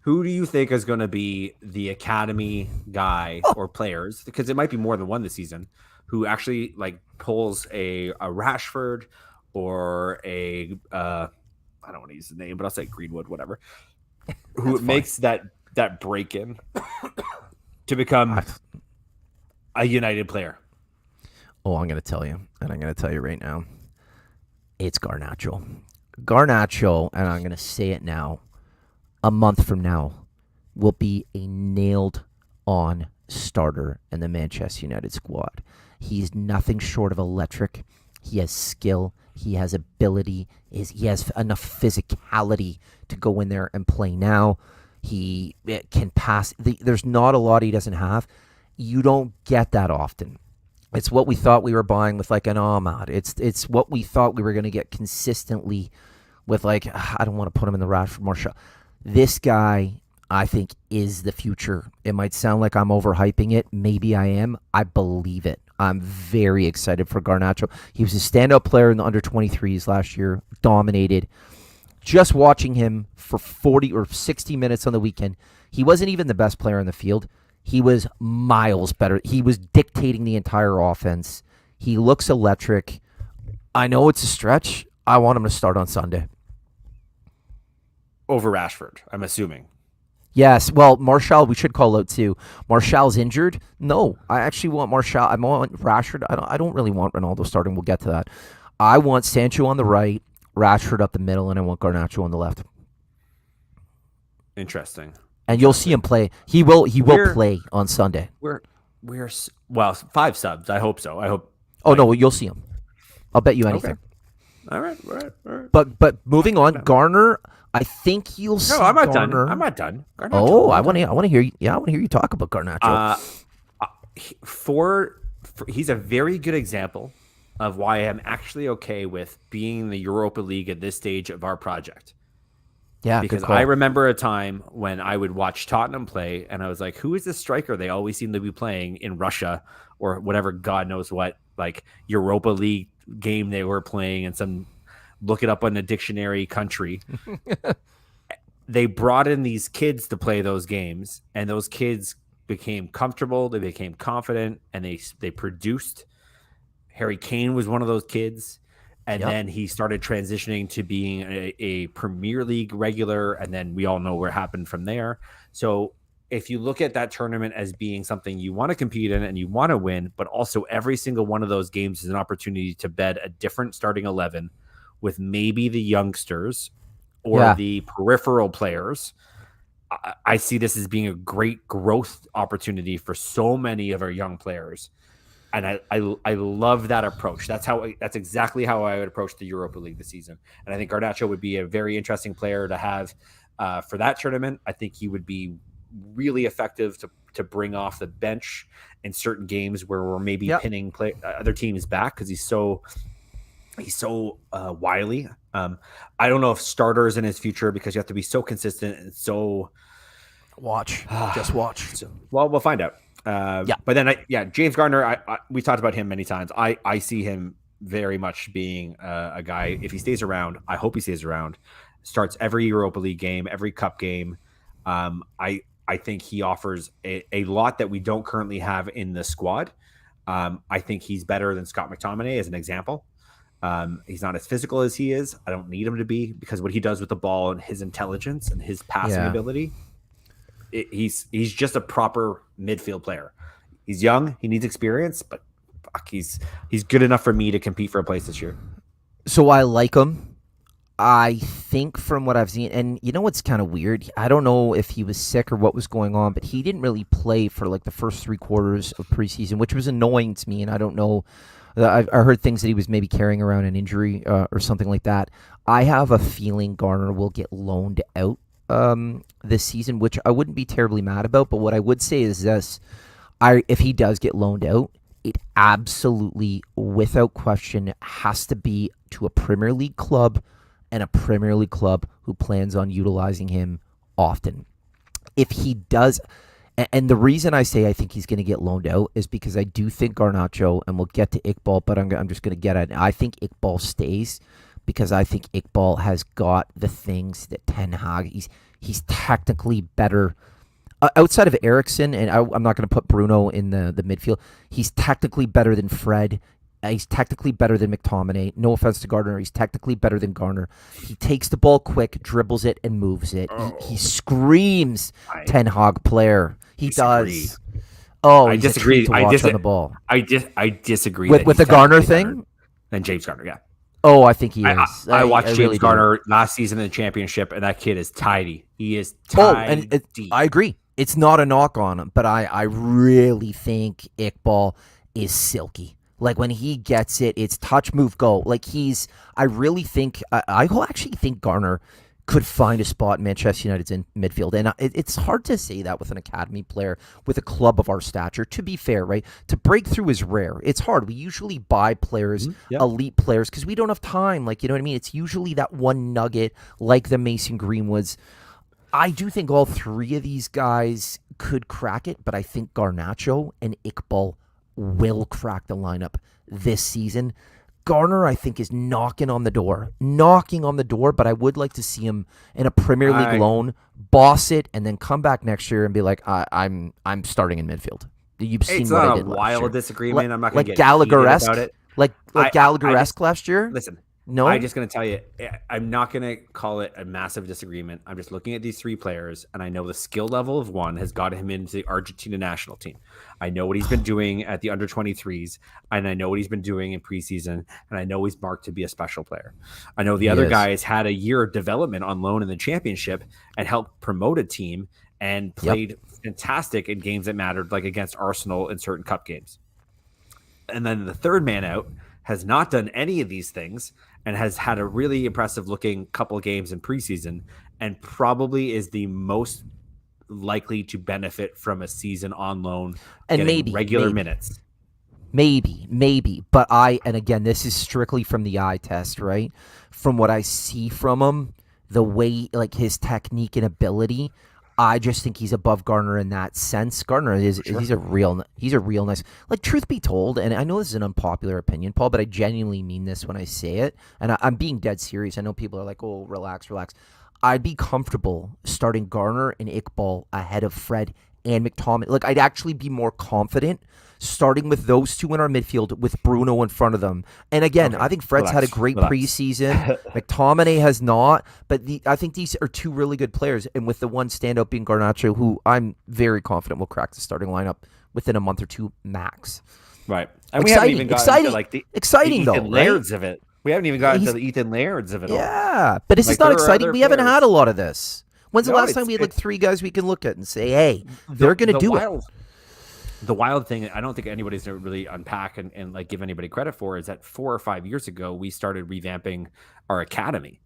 Speaker 2: Who do you think is going to be the academy guy or players? Because it might be more than one this season who actually like pulls a Rashford or a I don't want to use the name, but I'll say Greenwood, whatever. Who makes that break in to become a United player?
Speaker 3: Oh, I'm going to tell you, and I'm going to tell you right now, it's Garnacho. Garnacho, and I'm going to say it now, a month from now, will be a nailed-on starter in the Manchester United squad. He's nothing short of electric. He has skill. He has ability. He has enough physicality to go in there and play now. He can pass. There's not a lot he doesn't have. You don't get that often. It's what we thought we were buying with like an Ahmad. It's what we thought we were going to get consistently with like, I don't want to put him in the Rashford Martial. This guy, I think, is the future. It might sound like I'm overhyping it. Maybe I am. I believe it. I'm very excited for Garnacho. He was a standout player in the under-23s last year, dominated. Just watching him for 40 or 60 minutes on the weekend, he wasn't even the best player on the field. He was miles better. He was dictating the entire offense. He looks electric. I know it's a stretch. I want him to start on Sunday.
Speaker 2: Over Rashford, I'm assuming.
Speaker 3: Yes. Well, Martial, we should call out too. Martial's injured. No, I actually want Martial. I want Rashford. I don't really want Ronaldo starting. We'll get to that. I want Sancho on the right, Rashford up the middle, and I want Garnacho on the left.
Speaker 2: Interesting.
Speaker 3: And you'll see him play. He will play on Sunday.
Speaker 2: We're 5 subs. I hope so. I hope.
Speaker 3: Oh no, you'll see him. I'll bet you anything.
Speaker 2: Okay. All right.
Speaker 3: But moving on, Garner. I think you'll see.
Speaker 2: No, I'm not
Speaker 3: Garner.
Speaker 2: done. I'm not done. Garnacho,
Speaker 3: Oh, I want to hear. Yeah, I want to hear you talk about Garnacho.
Speaker 2: He's a very good example of why I'm actually okay with being in the Europa League at this stage of our project.
Speaker 3: Yeah,
Speaker 2: because
Speaker 3: good call.
Speaker 2: I remember a time when I would watch Tottenham play, and I was like, "Who is this striker? They always seem to be playing in Russia or whatever, God knows what, like Europa League game they were playing in some." Look it up on the dictionary country. They brought in these kids to play those games, and those kids became comfortable. They became confident, and they produced. Harry Kane was one of those kids, and then he started transitioning to being a Premier League regular, and then we all know what happened from there. So if you look at that tournament as being something you want to compete in and you want to win, but also every single one of those games is an opportunity to bed a different starting 11 with maybe the youngsters or the peripheral players, I see this as being a great growth opportunity for so many of our young players. And I love that approach. That's exactly how I would approach the Europa League this season. And I think Garnacho would be a very interesting player to have for that tournament. I think he would be really effective to bring off the bench in certain games where we're maybe pinning other teams back because he's so wily. I don't know if starters in his future because you have to be so consistent and so
Speaker 3: just watch.
Speaker 2: So, well, we'll find out. But then James Garner, we talked about him many times. I see him very much being a guy, if he stays around, I hope he stays around, starts every Europa League game, every cup game. I think he offers a lot that we don't currently have in the squad. I think he's better than Scott McTominay as an example. He's not as physical as he is. I don't need him to be because what he does with the ball and his intelligence and his passing ability, he's just a proper midfield player. He's young. He needs experience, but he's good enough for me to compete for a place this year.
Speaker 3: So I like him. I think from what I've seen, and you know what's kind of weird? I don't know if he was sick or what was going on, but he didn't really play for like the first 3 quarters of preseason, which was annoying to me, and I don't know. I heard things that he was maybe carrying around an injury or something like that. I have a feeling Garner will get loaned out this season, which I wouldn't be terribly mad about. But what I would say is this. If he does get loaned out, it absolutely, without question, has to be to a Premier League club and a Premier League club who plans on utilizing him often. If he does... And the reason I say I think he's going to get loaned out is because I do think Garnacho, and we'll get to Iqbal, but I'm just going to get at it. I think Iqbal stays because I think Iqbal has got the things that Ten Hag, he's technically better. Outside of Eriksen, and I'm not going to put Bruno in the midfield, he's technically better than Fred. He's technically better than McTominay. No offense to Garner. He's technically better than Garner. He takes the ball quick, dribbles it, and moves it. He screams Ten Hag player. He does. Oh,
Speaker 2: I disagree.
Speaker 3: On the ball.
Speaker 2: I disagree
Speaker 3: with the Garner thing.
Speaker 2: And James Garner, yeah.
Speaker 3: Oh, I think he is.
Speaker 2: I watched James Garner last season in the championship, and that kid is tidy. He is tidy.
Speaker 3: I agree. It's not a knock on him, but I really think Iqbal is silky. Like when he gets it, it's touch, move, go. Like I really think, I actually think Garner could find a spot in Manchester United's in midfield. And it's hard to say that with an academy player, with a club of our stature, to be fair, right? To break through is rare. It's hard. We usually buy players, elite players, because we don't have time. Like, you know what I mean? It's usually that one nugget, like the Mason Greenwoods. I do think all three of these guys could crack it, but I think Garnacho and Iqbal will crack the lineup this season. Garner, I think, is knocking on the door, but I would like to see him in a Premier League loan, boss it, and then come back next year and be like, I'm starting in midfield. You've seen
Speaker 2: it's
Speaker 3: what
Speaker 2: not
Speaker 3: I did
Speaker 2: a
Speaker 3: last
Speaker 2: wild
Speaker 3: year.
Speaker 2: disagreement. I'm not going
Speaker 3: Like
Speaker 2: to get
Speaker 3: Gallagher-esque
Speaker 2: about it.
Speaker 3: Like Gallagher-esque last year.
Speaker 2: Listen,
Speaker 3: no,
Speaker 2: I'm just going to tell you, I'm not going to call it a massive disagreement. I'm just looking at these three players, and I know the skill level of one has got him into the Argentina national team. I know what he's been doing at the under-23s, and I know what he's been doing in preseason, and I know he's marked to be a special player. I know the other guys had a year of development on loan in the championship and helped promote a team and played fantastic in games that mattered, like against Arsenal in certain cup games. And then the third man out has not done any of these things and has had a really impressive looking couple of games in preseason and probably is the most likely to benefit from a season on loan and getting regular minutes.
Speaker 3: Maybe. But and again, this is strictly from the eye test, right? From what I see from him, the way, like his technique and ability, I just think he's above Garner in that sense. Garner he's a real nice, like, truth be told, and I know this is an unpopular opinion, Paul, but I genuinely mean this when I say it, and I'm being dead serious. I know people are like, oh, relax. I'd be comfortable starting Garner and Iqbal ahead of Fred and McTominay. Like, I'd actually be more confident starting with those two in our midfield with Bruno in front of them. And again, I think Fred's had a great preseason. McTominay has not, but I think these are two really good players. And with the one standout being Garnacho, who I'm very confident will crack the starting lineup within a month or two max.
Speaker 2: Right. And we haven't even gotten to like the
Speaker 3: Ethan
Speaker 2: Laird's of it. We haven't even gotten to the Ethan Laird's of it all.
Speaker 3: Yeah, but this is not exciting. We haven't had a lot of this. When's the last time we had like three guys we can look at and say, hey, they're going to do it?
Speaker 2: The wild thing, I don't think anybody's going to really unpack and like give anybody credit for, is that 4 or 5 years ago, we started revamping our academy.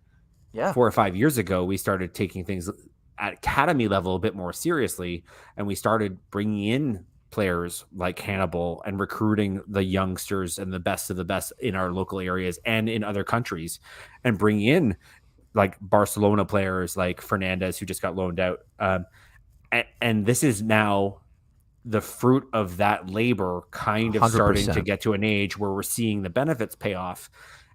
Speaker 3: Yeah.
Speaker 2: 4 or 5 years ago, we started taking things at academy level a bit more seriously, and we started bringing in players like Hannibal and recruiting the youngsters and the best of the best in our local areas and in other countries, and bringing in like Barcelona players like Fernandez, who just got loaned out. And this is now the fruit of that labor kind of
Speaker 3: 100%.
Speaker 2: starting to get to an age where we're seeing the benefits pay off.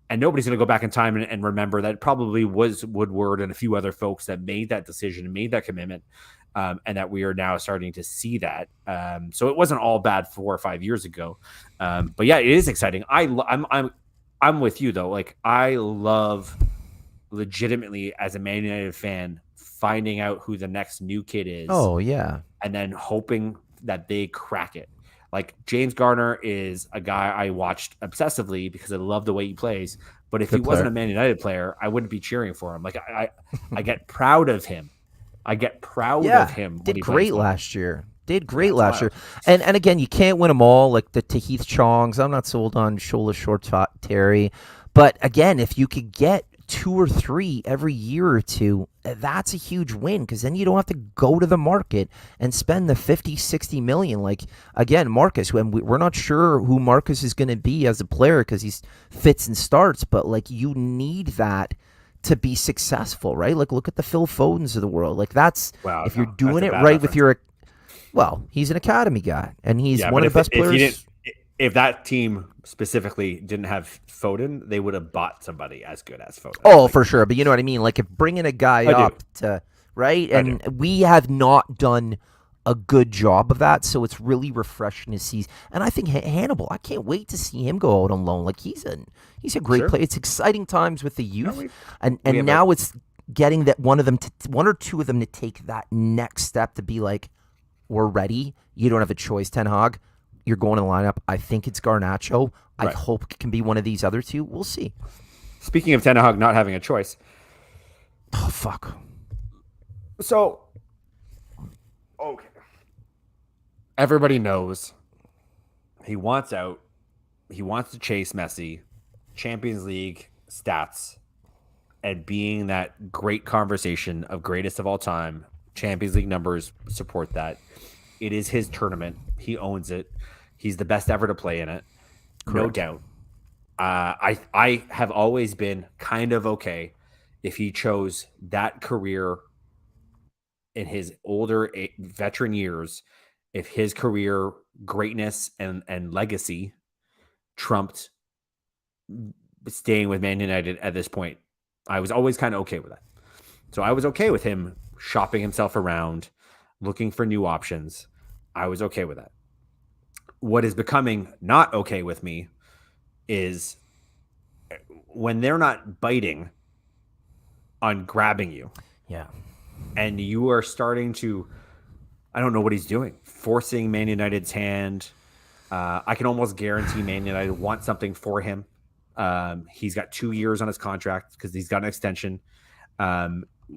Speaker 2: And nobody's going to go back in time and remember that it probably was Woodward and a few other folks that made that decision and made that commitment, and that we are now starting to see that. So it wasn't all bad 4 or 5 years ago. But yeah, it is exciting. I'm with you though. Like, I love legitimately as a Man United fan finding out who the next new kid is.
Speaker 3: Oh yeah.
Speaker 2: And then hoping that they crack it. Like, James Garner is a guy I watched obsessively because I love the way he plays. But if he wasn't a Man United player, I wouldn't be cheering for him. Like, I get proud of him. Of him.
Speaker 3: Did great last year. And again, you can't win them all. Like the Tahith Chongs, I'm not sold on Shola Short Terry. But again, if you could get 2 or 3 every year or two, that's a huge win, because then you don't have to go to the market and spend the 50-60 million. Like, again, Marcus, when we're not sure who Marcus is going to be as a player because he's fits and starts, but like, you need that to be successful, right? Like, look at the Phil Fodens of the world. Like, if you're doing it right with he's an academy guy, and he's one of the best players.
Speaker 2: If that team specifically didn't have Foden, they would have bought somebody as good as Foden.
Speaker 3: Oh, for sure. But you know what I mean? Like, if bringing a guy up to, right? And we have not done a good job of that, so it's really refreshing to see. And I think Hannibal, I can't wait to see him go out on loan. Like, he's a great player. It's exciting times with the youth. And now it's getting that one or two of them to take that next step to be like, we're ready. You don't have a choice, Ten Hag. You're going to the lineup. I think it's Garnacho. I hope it can be one of these other two. We'll see.
Speaker 2: Speaking of Ten Hag not having a choice.
Speaker 3: Oh, fuck.
Speaker 2: So, okay. everybody knows he wants out. He wants to chase Messi, Champions League stats, and being that great conversation of greatest of all time. Champions League numbers support that. It is his tournament. He owns it. He's the best ever to play in it.
Speaker 3: Correct.
Speaker 2: No doubt. I have always been kind of okay if he chose that career in his older veteran years, if his career greatness and legacy trumped staying with Man United at this point. I was always kind of okay with that. So I was okay with him shopping himself around, looking for new options. I was okay with that. What is becoming not okay with me is when they're not biting on grabbing you.
Speaker 3: Yeah.
Speaker 2: And you are starting to, I don't know what he's doing, forcing Man United's hand. I can almost guarantee Man United want something for him. He's got 2 years on his contract because he's got an extension.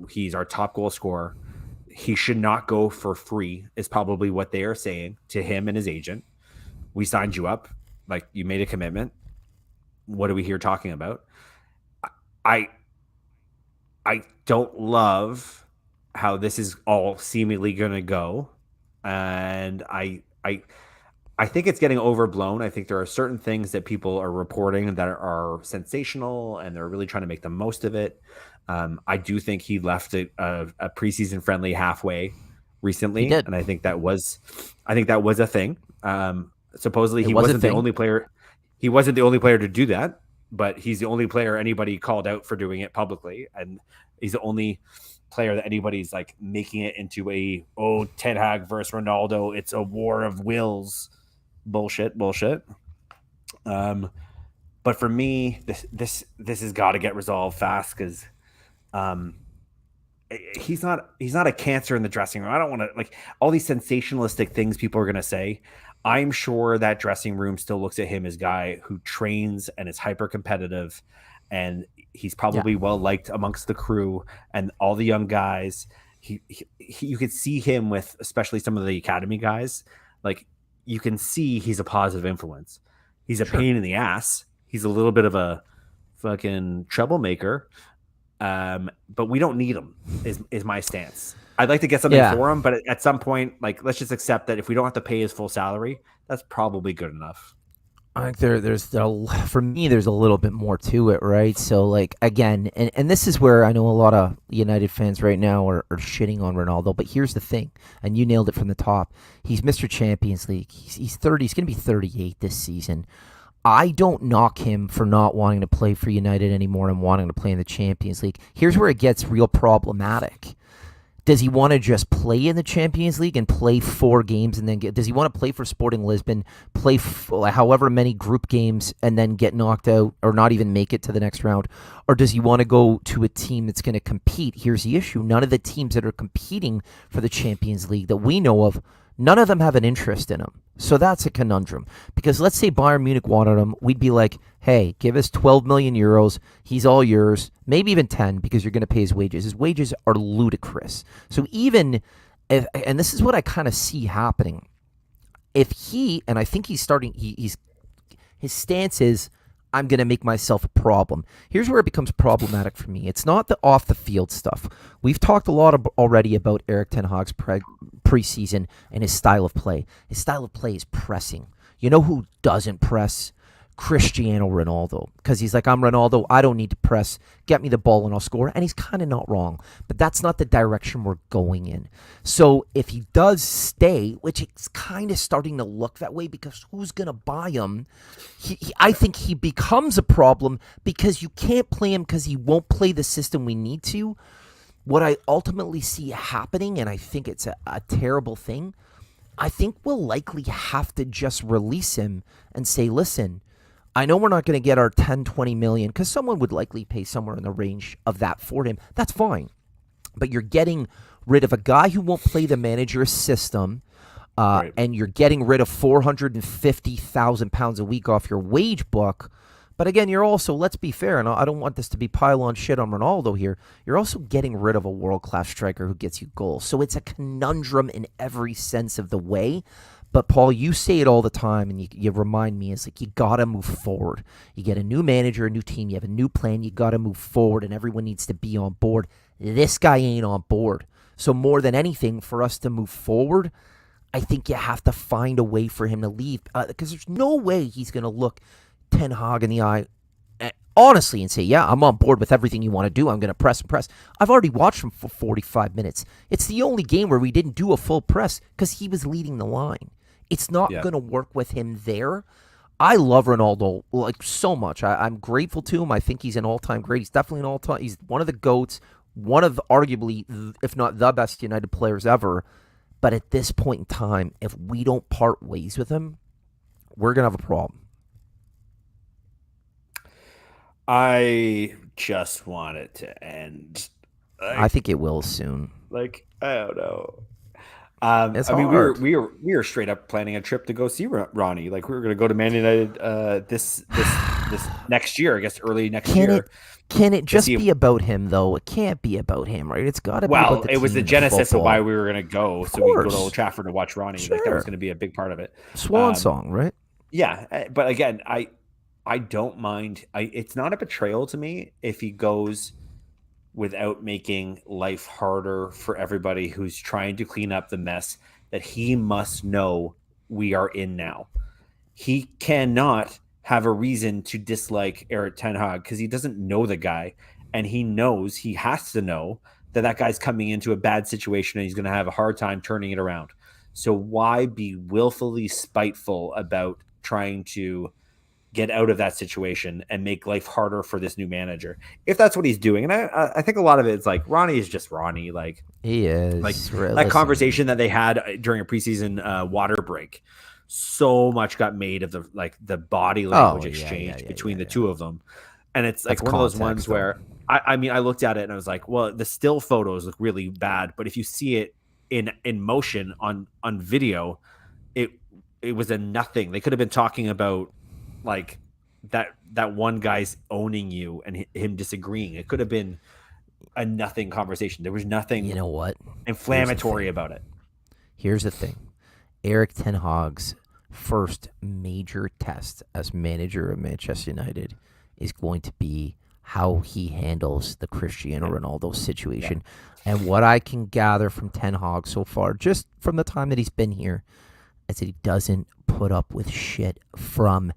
Speaker 2: He's our top goal scorer. He should not go for free, is probably what they are saying to him and his agent. We signed you up. Like, you made a commitment. What are we here talking about? I don't love how this is all seemingly going to go. And I think it's getting overblown. I think there are certain things that people are reporting that are sensational, and they're really trying to make the most of it. I do think he left a preseason friendly halfway recently, and I think that was a thing. Supposedly, he wasn't the only player. He wasn't the only player to do that, but he's the only player anybody called out for doing it publicly, and he's the only player that anybody's like making it into a Ten Hag versus Ronaldo. It's a war of wills. Bullshit. But for me, this has got to get resolved fast because he's not a cancer in the dressing room. I don't want to like all these sensationalistic things people are going to say. I'm sure that dressing room still looks at him as a guy who trains and is hyper competitive, and he's probably well liked amongst the crew and all the young guys. You could see him with especially some of the academy guys. Like, you can see he's a positive influence. He's a pain in the ass. He's a little bit of a fucking troublemaker. But we don't need him is my stance. I'd like to get something for him, but at some point, like, let's just accept that if we don't have to pay his full salary, that's probably good enough.
Speaker 3: I think for me, there's a little bit more to it, right? So, like, again, and this is where I know a lot of United fans right now are shitting on Ronaldo, but here's the thing, and you nailed it from the top. He's Mr. Champions League. He's 30. He's going to be 38 this season. I don't knock him for not wanting to play for United anymore and wanting to play in the Champions League. Here's where it gets real problematic. Does he want to just play in the Champions League and play 4 games and then does he want to play for Sporting Lisbon, play however many group games and then get knocked out or not even make it to the next round? Or does he want to go to a team that's going to compete? Here's the issue. None of the teams that are competing for the Champions League that we know of, none of them have an interest in him. So that's a conundrum. Because let's say Bayern Munich wanted him, we'd be like, hey, give us 12 million euros. He's all yours. Maybe even 10 because you're going to pay his wages. His wages are ludicrous. So even if, and this is what I kind of see happening. If he, and I think he's starting, his stance is, I'm going to make myself a problem. Here's where it becomes problematic for me. It's not the off-the-field stuff. We've talked a lot already about Erik ten Hag's preseason and his style of play. His style of play is pressing. You know who doesn't press? Cristiano Ronaldo. Because he's like, I'm Ronaldo. I don't need to press. Get me the ball and I'll score. And he's kind of not wrong. But that's not the direction we're going in. So if he does stay, which it's kind of starting to look that way because who's going to buy him? I think he becomes a problem because you can't play him because he won't play the system we need to. What I ultimately see happening, and I think it's a terrible thing, I think we'll likely have to just release him and say, listen, I know we're not going to get our 10, 20 million because someone would likely pay somewhere in the range of that for him. That's fine. But you're getting rid of a guy who won't play the manager's system, right, and you're getting rid of £450,000 a week off your wage book. But again, you're also, let's be fair, and I don't want this to be pile-on shit on Ronaldo here, you're also getting rid of a world-class striker who gets you goals. So it's a conundrum in every sense of the way. But Paul, you say it all the time, and you remind me, it's like you got to move forward. You get a new manager, a new team, you have a new plan, you got to move forward, and everyone needs to be on board. This guy ain't on board. So more than anything, for us to move forward, I think you have to find a way for him to leave, because there's no way he's going to look Ten Hag in the eye honestly and say, yeah, I'm on board with everything you want to do. I'm going to press and press. I've already watched him for 45 minutes. It's the only game where we didn't do a full press because he was leading the line. It's not going to work with him there. I love Ronaldo like so much. I'm grateful to him. I think he's an all-time great. He's definitely an all-time. He's one of the GOATs, one of arguably, if not the best United players ever. But at this point in time, if we don't part ways with him, we're going to have a problem.
Speaker 2: I just want it to end.
Speaker 3: I think it will soon.
Speaker 2: Like, I don't know.
Speaker 3: It's
Speaker 2: I mean,
Speaker 3: hard.
Speaker 2: we were straight up planning a trip to go see Ronnie. Like, we were going to go to Man United this next year, I guess early next year.
Speaker 3: Can it just be about him though? It can't be about him, right? It's got to be.
Speaker 2: Well,
Speaker 3: about the
Speaker 2: it was
Speaker 3: team
Speaker 2: the
Speaker 3: and
Speaker 2: genesis
Speaker 3: football.
Speaker 2: of why we were going to go, so we could go to Old Trafford to watch Ronnie.
Speaker 3: Sure.
Speaker 2: Like, that was going to be a big part of it.
Speaker 3: Swan song, right?
Speaker 2: Yeah, but again, I don't mind. It's not a betrayal to me if he goes without making life harder for everybody who's trying to clean up the mess that he must know we are in now. He cannot have a reason to dislike Erik Ten Hag because he doesn't know the guy, and he knows he has to know that guy's coming into a bad situation and he's going to have a hard time turning it around. So why be willfully spiteful about trying to get out of that situation and make life harder for this new manager if that's what he's doing? And I think a lot of it is like Ronnie is just Ronnie. Like,
Speaker 3: he is.
Speaker 2: Like that conversation that they had during a preseason water break. So much got made of the body language exchange between the two of them, and it's like one of those ones where I mean I looked at it and I was like, well, the still photos look really bad, but if you see it in motion on video, it was a nothing. They could have been talking about like that one guy's owning you and him disagreeing. It could have been a nothing conversation. There was nothing,
Speaker 3: you know what,
Speaker 2: inflammatory about it.
Speaker 3: Here's the thing. Erik Ten Hag's first major test as manager of Manchester United is going to be how he handles the Cristiano Ronaldo situation. Yeah. And what I can gather from Ten Hag so far, just from the time that he's been here, is that he doesn't put up with shit from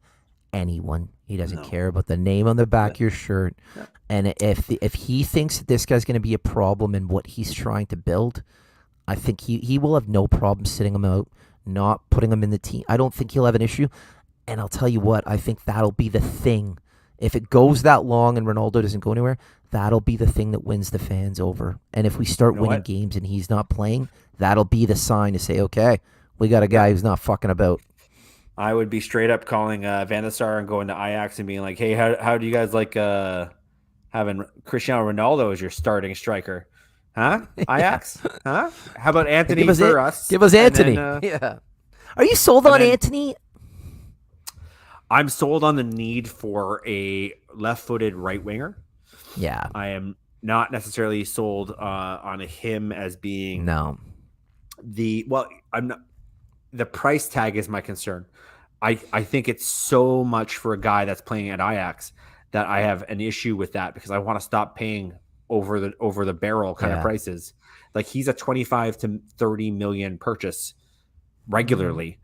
Speaker 3: anyone. He doesn't care about the name on the back of your shirt. Yeah. And if he thinks that this guy's going to be a problem in what he's trying to build, I think he will have no problem sitting him out, not putting him in the team. I don't think he'll have an issue. And I'll tell you what, I think that'll be the thing. If it goes that long and Ronaldo doesn't go anywhere, that'll be the thing that wins the fans over. And if we start winning games and he's not playing, that'll be the sign to say, okay, we got a guy who's not fucking about.
Speaker 2: I would be straight up calling Van der Sar and going to Ajax and being like, hey, how do you guys like having Cristiano Ronaldo as your starting striker? Huh? Ajax? Huh? How about Anthony for us?
Speaker 3: Give us Anthony. Yeah. Are you sold on Anthony?
Speaker 2: I'm sold on the need for a left-footed right winger.
Speaker 3: Yeah.
Speaker 2: I am not necessarily sold on him as being I'm not. The price tag is my concern. I think it's so much for a guy that's playing at Ajax that I have an issue with that because I want to stop paying over the barrel kind of prices. Like he's a 25 to 30 million purchase regularly.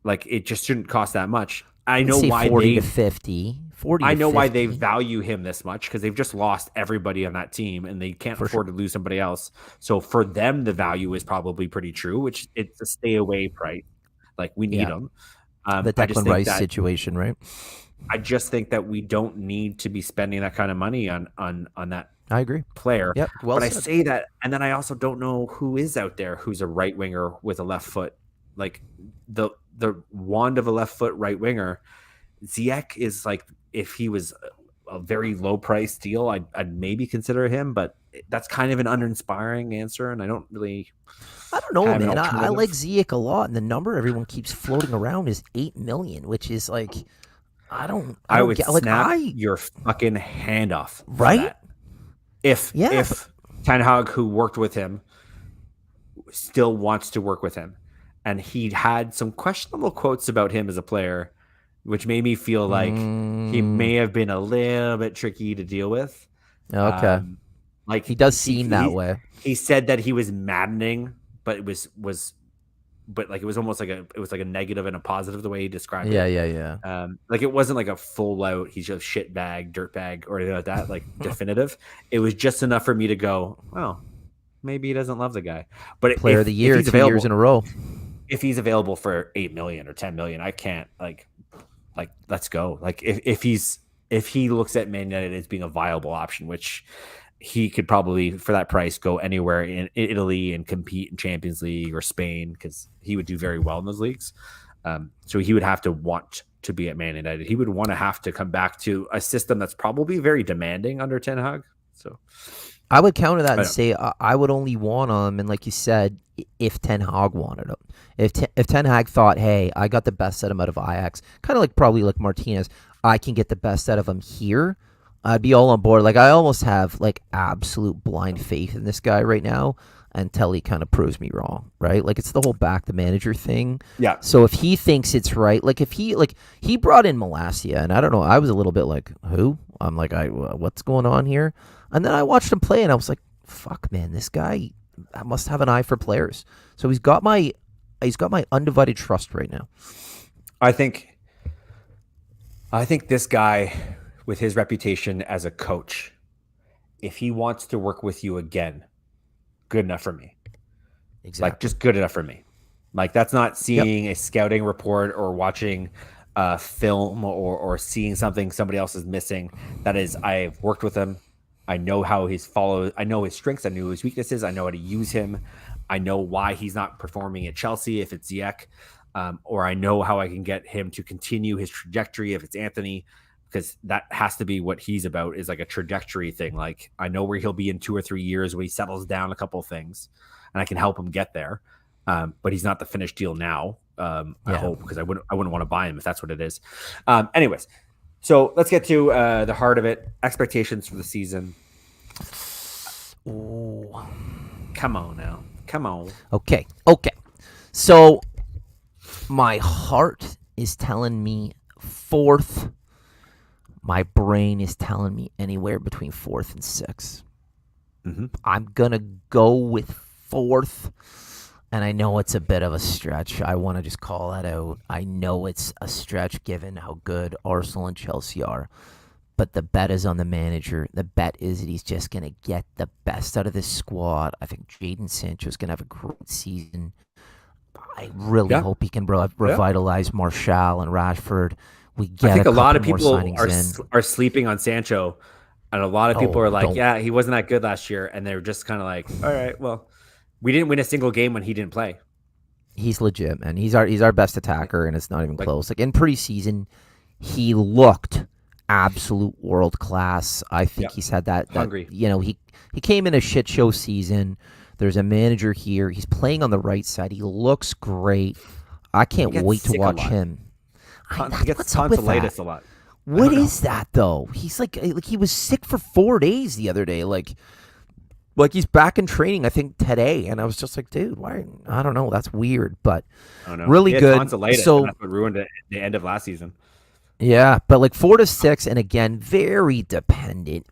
Speaker 2: Like it just shouldn't cost that much. I know why
Speaker 3: 40 to 50. 40
Speaker 2: I know
Speaker 3: 50.
Speaker 2: why they value him this much because they've just lost everybody on that team and they can't afford to lose somebody else. So for them, the value is probably pretty true, which it's a stay away price. Like we need them.
Speaker 3: The Declan Rice situation, right?
Speaker 2: I just think that we don't need to be spending that kind of money on that.
Speaker 3: I agree.
Speaker 2: Player.
Speaker 3: Yep. Well
Speaker 2: but
Speaker 3: said.
Speaker 2: I say that, and then I also don't know who is out there who's a right winger with a left foot. Like the wand of a left foot right winger. Ziyech is like if he was a very low price deal, I'd maybe consider him, but that's kind of an uninspiring answer, and I don't know,
Speaker 3: man. I like Ziyech a lot, and the number everyone keeps floating around is 8 million, which is like I would
Speaker 2: snap your fucking hand off,
Speaker 3: right?
Speaker 2: If Ten Hag, who worked with him, still wants to work with him, and he had some questionable quotes about him as a player, which made me feel like he may have been a little bit tricky to deal with.
Speaker 3: Okay.
Speaker 2: Like
Speaker 3: He does seem that way.
Speaker 2: He said that he was maddening, but it was but like it was almost like a negative and a positive the way he described it.
Speaker 3: Yeah.
Speaker 2: Like it wasn't like a full out he's a shit bag, dirt bag, or anything like that, like definitive. It was just enough for me to go, well, maybe he doesn't love the guy. But
Speaker 3: Player of the year,
Speaker 2: if he's
Speaker 3: 2 years in a row.
Speaker 2: if he's available for 8 million or 10 million, I can't like let's go. Like if he looks at Man United as being a viable option, which he could probably for that price go anywhere in Italy and compete in Champions League or Spain, because he would do very well in those leagues. So he would have to want to be at Man United. He would want to have to come back to a system that's probably very demanding under Ten Hag. So
Speaker 3: I would counter that and say I would only want him, and like you said, if Ten Hag wanted him. If Ten Hag thought, hey, I got the best out of him out of Ajax, kind of like probably like Martinez, I can get the best out of him here, I'd be all on board. Like I almost have like absolute blind faith in this guy right now until he kind of proves me wrong, right? Like it's the whole back the manager thing.
Speaker 2: Yeah.
Speaker 3: So if he thinks it's right, like if he brought in Malacia, and I don't know, I was a little bit like, who? I'm like, what's going on here? And then I watched him play, and I was like, fuck, man, this guy must have an eye for players. So he's got my undivided trust right now.
Speaker 2: I think this guy, with his reputation as a coach, if he wants to work with you again, good enough for me.
Speaker 3: Exactly.
Speaker 2: Like just good enough for me. Like that's not seeing a scouting report or watching a film or seeing something somebody else is missing. That is, I've worked with him. I know how he's followed. I know his strengths. I know his weaknesses. I know how to use him. I know why he's not performing at Chelsea if it's Ziyech, or I know how I can get him to continue his trajectory if it's Anthony, because that has to be what he's about, is like a trajectory thing. Like I know where he'll be in 2 or 3 years when he settles down a couple of things, and I can help him get there. But he's not the finished deal now. I hope, because I wouldn't want to buy him if that's what it is. Anyways, so let's get to the heart of it. Expectations for the season.
Speaker 3: Ooh.
Speaker 2: Come on now. Come on.
Speaker 3: Okay. So my heart is telling me 4th. My brain is telling me anywhere between 4th and 6th.
Speaker 2: Mm-hmm.
Speaker 3: I'm going to go with 4th. And I know it's a bit of a stretch. I want to just call that out. I know it's a stretch given how good Arsenal and Chelsea are. But the bet is on the manager. The bet is that he's just going to get the best out of this squad. I think Jadon Sancho's going to have a great season. I really hope he can revitalize Martial and Rashford. I think
Speaker 2: a lot of people are sleeping on Sancho. And a lot of people are like, yeah, he wasn't that good last year. And they're just kind of like, all right, well, we didn't win a single game when he didn't play.
Speaker 3: He's legit, man. He's our best attacker, and it's not even close. Like in preseason, he looked absolute world class. I think he's had that hungry. He came in a shit show season. There's a manager here. He's playing on the right side. He looks great. I can't wait to watch him.
Speaker 2: He gets tonsillitis a lot.
Speaker 3: What is that though? He's like he was sick for 4 days the other day. Like he's back in training, I think today, and I was just like, dude, why? I don't know. That's weird, but really good.
Speaker 2: Tonsillitis, so that's what ruined it the end of last season.
Speaker 3: Yeah, but like 4 to 6, and again, very dependent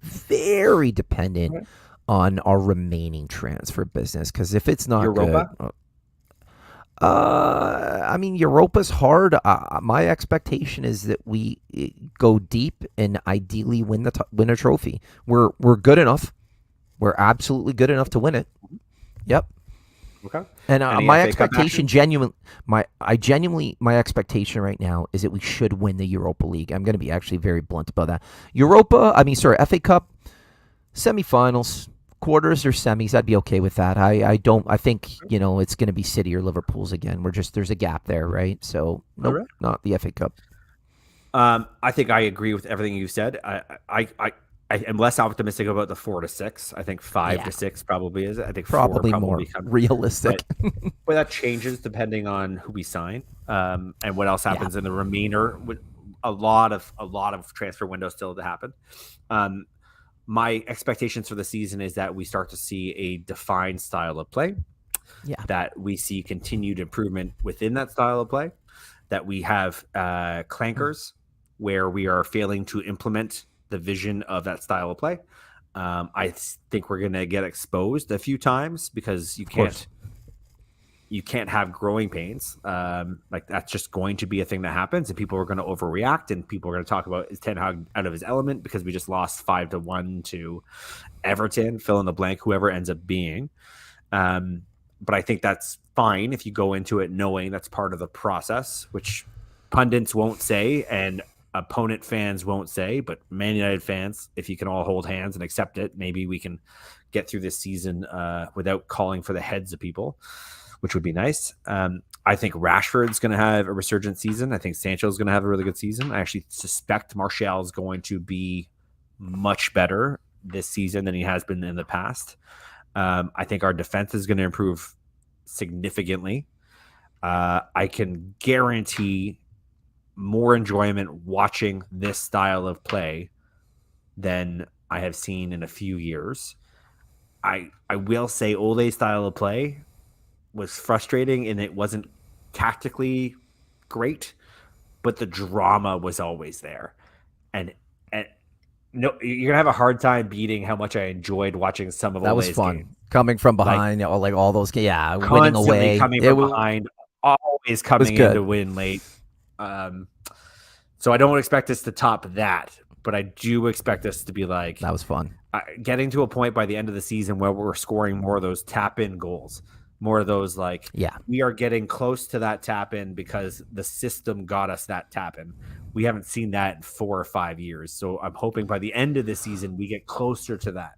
Speaker 3: on our remaining transfer business. Because if it's not
Speaker 2: Europa?
Speaker 3: good, I mean, Europa's hard. My expectation is that we go deep and ideally win a trophy. We're good enough. We're absolutely good enough to win it. Yep.
Speaker 2: Okay.
Speaker 3: And my expectation, my expectation right now is that we should win the Europa League. I'm going to be actually very blunt about that. FA Cup, semifinals, quarters or semis. I'd be okay with that. I think it's going to be City or Liverpool's again. There's a gap there, right? So nope, not the FA Cup.
Speaker 2: I think I agree with everything you said. I am less optimistic about the 4 to 6. I think 5 to 6 probably is. I think
Speaker 3: probably
Speaker 2: 4
Speaker 3: more realistic.
Speaker 2: But that changes depending on who we sign and what else happens in the remainder. With a lot of transfer windows still to happen. My expectations for the season is that we start to see a defined style of play.
Speaker 3: Yeah.
Speaker 2: that we see continued improvement within that style of play, that we have clankers where we are failing to implement the vision of that style of play. I think we're going to get exposed a few times because
Speaker 3: Of course.
Speaker 2: you can't have growing pains. Like that's just going to be a thing that happens, and people are going to overreact, and people are going to talk about is Ten Hag out of his element because we just lost 5-1 to Everton, fill in the blank, whoever ends up being. But I think that's fine if you go into it knowing that's part of the process, which pundits won't say and opponent fans won't say, but Man United fans, if you can all hold hands and accept it, maybe we can get through this season without calling for the heads of people, which would be nice. I think Rashford's going to have a resurgent season. I think Sancho's going to have a really good season. I actually suspect Martial's going to be much better this season than he has been in the past. I think our defense is going to improve significantly. I can guarantee more enjoyment watching this style of play than I have seen in a few years. I will say Ole's style of play was frustrating and it wasn't tactically great, but the drama was always there. And no, you're gonna have a hard time beating how much I enjoyed watching some of
Speaker 3: That was
Speaker 2: Ole's
Speaker 3: fun.
Speaker 2: games.
Speaker 3: Coming from behind, like all those, yeah, winning
Speaker 2: Constantly
Speaker 3: away.
Speaker 2: coming from behind, always coming in
Speaker 3: good.
Speaker 2: to win late. So I don't expect us to top that, but I do expect us to be like
Speaker 3: That was fun.
Speaker 2: getting to a point by the end of the season where we're scoring more of those tap-in goals, more of those we are getting close to that tap-in because the system got us that tap-in. We haven't seen that in 4 or 5 years, so I'm hoping by the end of the season we get closer to that.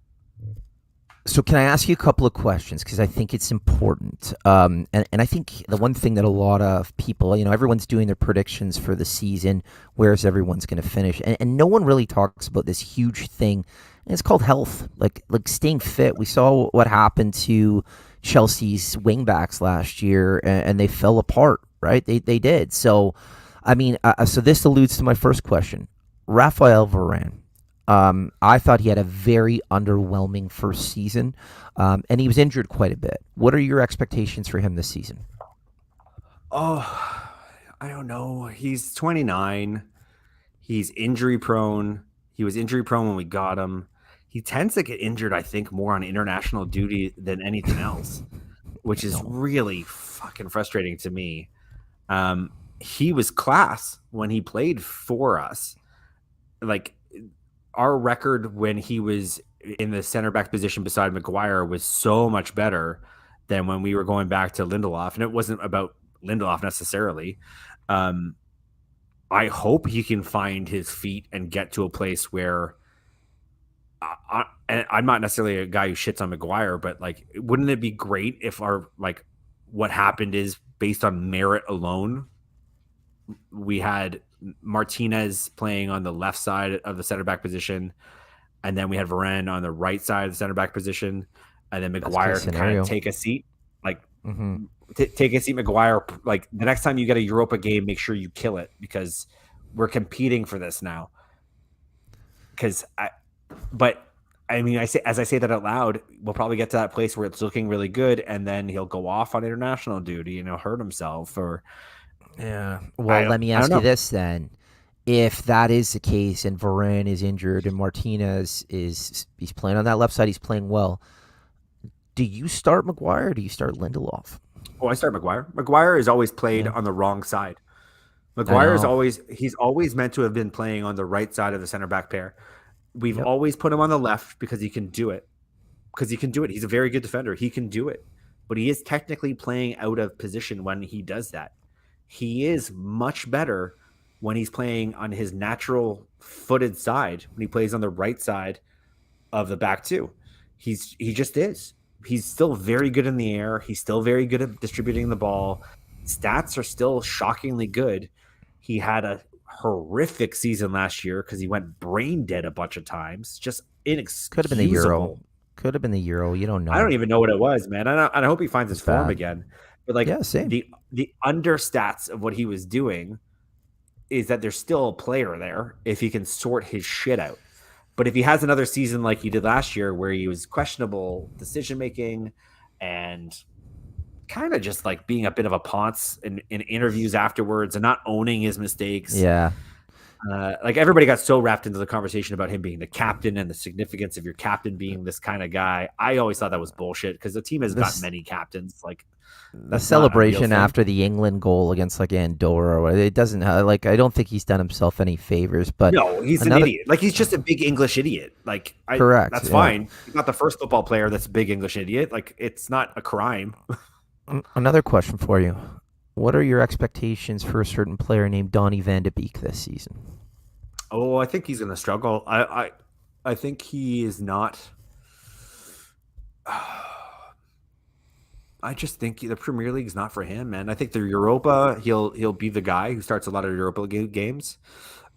Speaker 3: So can I ask you a couple of questions because I think it's important, and I think the one thing that a lot of people, everyone's doing their predictions for the season, where's everyone's going to finish, and no one really talks about this huge thing, and it's called health, like staying fit. We saw what happened to Chelsea's wingbacks last year, and they fell apart, right? They did. So, I mean, so this alludes to my first question, Raphael Varane. I thought he had a very underwhelming first season, and he was injured quite a bit. What are your expectations for him this season?
Speaker 2: Oh, I don't know. He's 29. He's injury prone. He was injury prone when we got him. He tends to get injured, I think, more on international duty than anything else, which is really fucking frustrating to me. He was class when he played for us. Like, our record when he was in the center back position beside Maguire was so much better than when we were going back to Lindelof. And it wasn't about Lindelof necessarily. I hope he can find his feet and get to a place where and I'm not necessarily a guy who shits on Maguire, but wouldn't it be great if our what happened is based on merit alone? We had Martinez playing on the left side of the center back position, and then we had Varane on the right side of the center back position, and then Maguire can kind of take a seat, take a seat. Maguire, the next time you get a Europa game, make sure you kill it because we're competing for this now. As I say that out loud, we'll probably get to that place where it's looking really good, and then he'll go off on international duty and he'll hurt himself or.
Speaker 3: Yeah. Well, let me ask you this then. If that is the case and Varane is injured and Martinez he's playing on that left side, he's playing well, do you start Maguire or do you start Lindelof?
Speaker 2: Oh, I start Maguire. Maguire has always played on the wrong side. Maguire he's always meant to have been playing on the right side of the center back pair. We've always put him on the left because he can do it. He's a very good defender. He can do it. But he is technically playing out of position when he does that. He is much better when he's playing on his natural footed side, when he plays on the right side of the back two. He just is. He's still very good in the air. He's still very good at distributing the ball. Stats are still shockingly good. He had a horrific season last year because he went brain dead a bunch of times. Just inexcusable.
Speaker 3: Could have been the Euro. Could have been the Euro. You don't know.
Speaker 2: I don't even know what it was, man. I hope he finds his form again. But
Speaker 3: same.
Speaker 2: The understats of what he was doing is that there's still a player there if he can sort his shit out. But if he has another season like he did last year where he was questionable decision making and kind of just like being a bit of a ponce in interviews afterwards and not owning his mistakes.
Speaker 3: Yeah.
Speaker 2: Like everybody got so wrapped into the conversation about him being the captain and the significance of your captain being this kind of guy. I always thought that was bullshit because the team has got many captains. Like
Speaker 3: the
Speaker 2: that's not a real
Speaker 3: celebration
Speaker 2: thing.
Speaker 3: after the England goal against like Andorra, it doesn't like I don't think he's done himself any favors. But
Speaker 2: No, he's an idiot. Like he's just a big English idiot. Like
Speaker 3: correct.
Speaker 2: That's
Speaker 3: yeah.
Speaker 2: fine. He's not the first football player that's a big English idiot. Like it's not a crime.
Speaker 3: Another question for you: what are your expectations for a certain player named Donny Van de Beek this season?
Speaker 2: Oh, I think he's going to struggle. I think he is not. I just think the Premier League's not for him, man. I think the Europa, he'll be the guy who starts a lot of Europa games.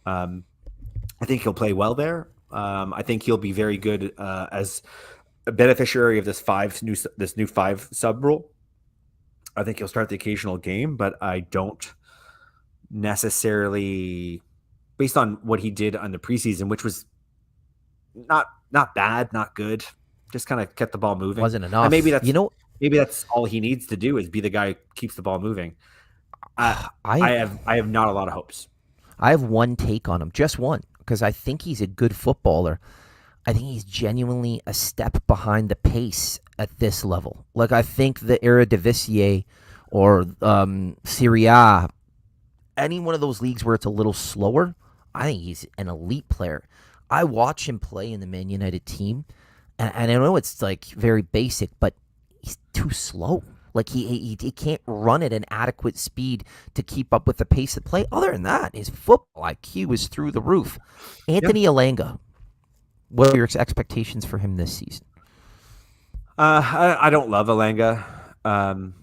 Speaker 2: I think he'll play well there. I think he'll be very good as a beneficiary of this new five sub rule. I think he'll start the occasional game, but I don't necessarily, based on what he did on the preseason, which was not bad, not good, just kind of kept the ball moving.
Speaker 3: Wasn't enough.
Speaker 2: And maybe that's all he needs to do is be the guy who keeps the ball moving. I have not a lot of hopes.
Speaker 3: I have one take on him, just one, because I think he's a good footballer. I think he's genuinely a step behind the pace at this level. Like I think the Eredivisie or Serie A, any one of those leagues where it's a little slower, I think he's an elite player. I watch him play in the Man United team, and I know it's like very basic, but he's too slow. Like he can't run at an adequate speed to keep up with the pace of play. Other than that, his football IQ is through the roof. Anthony Elanga, what are your expectations for him this season?
Speaker 2: I don't love Elanga.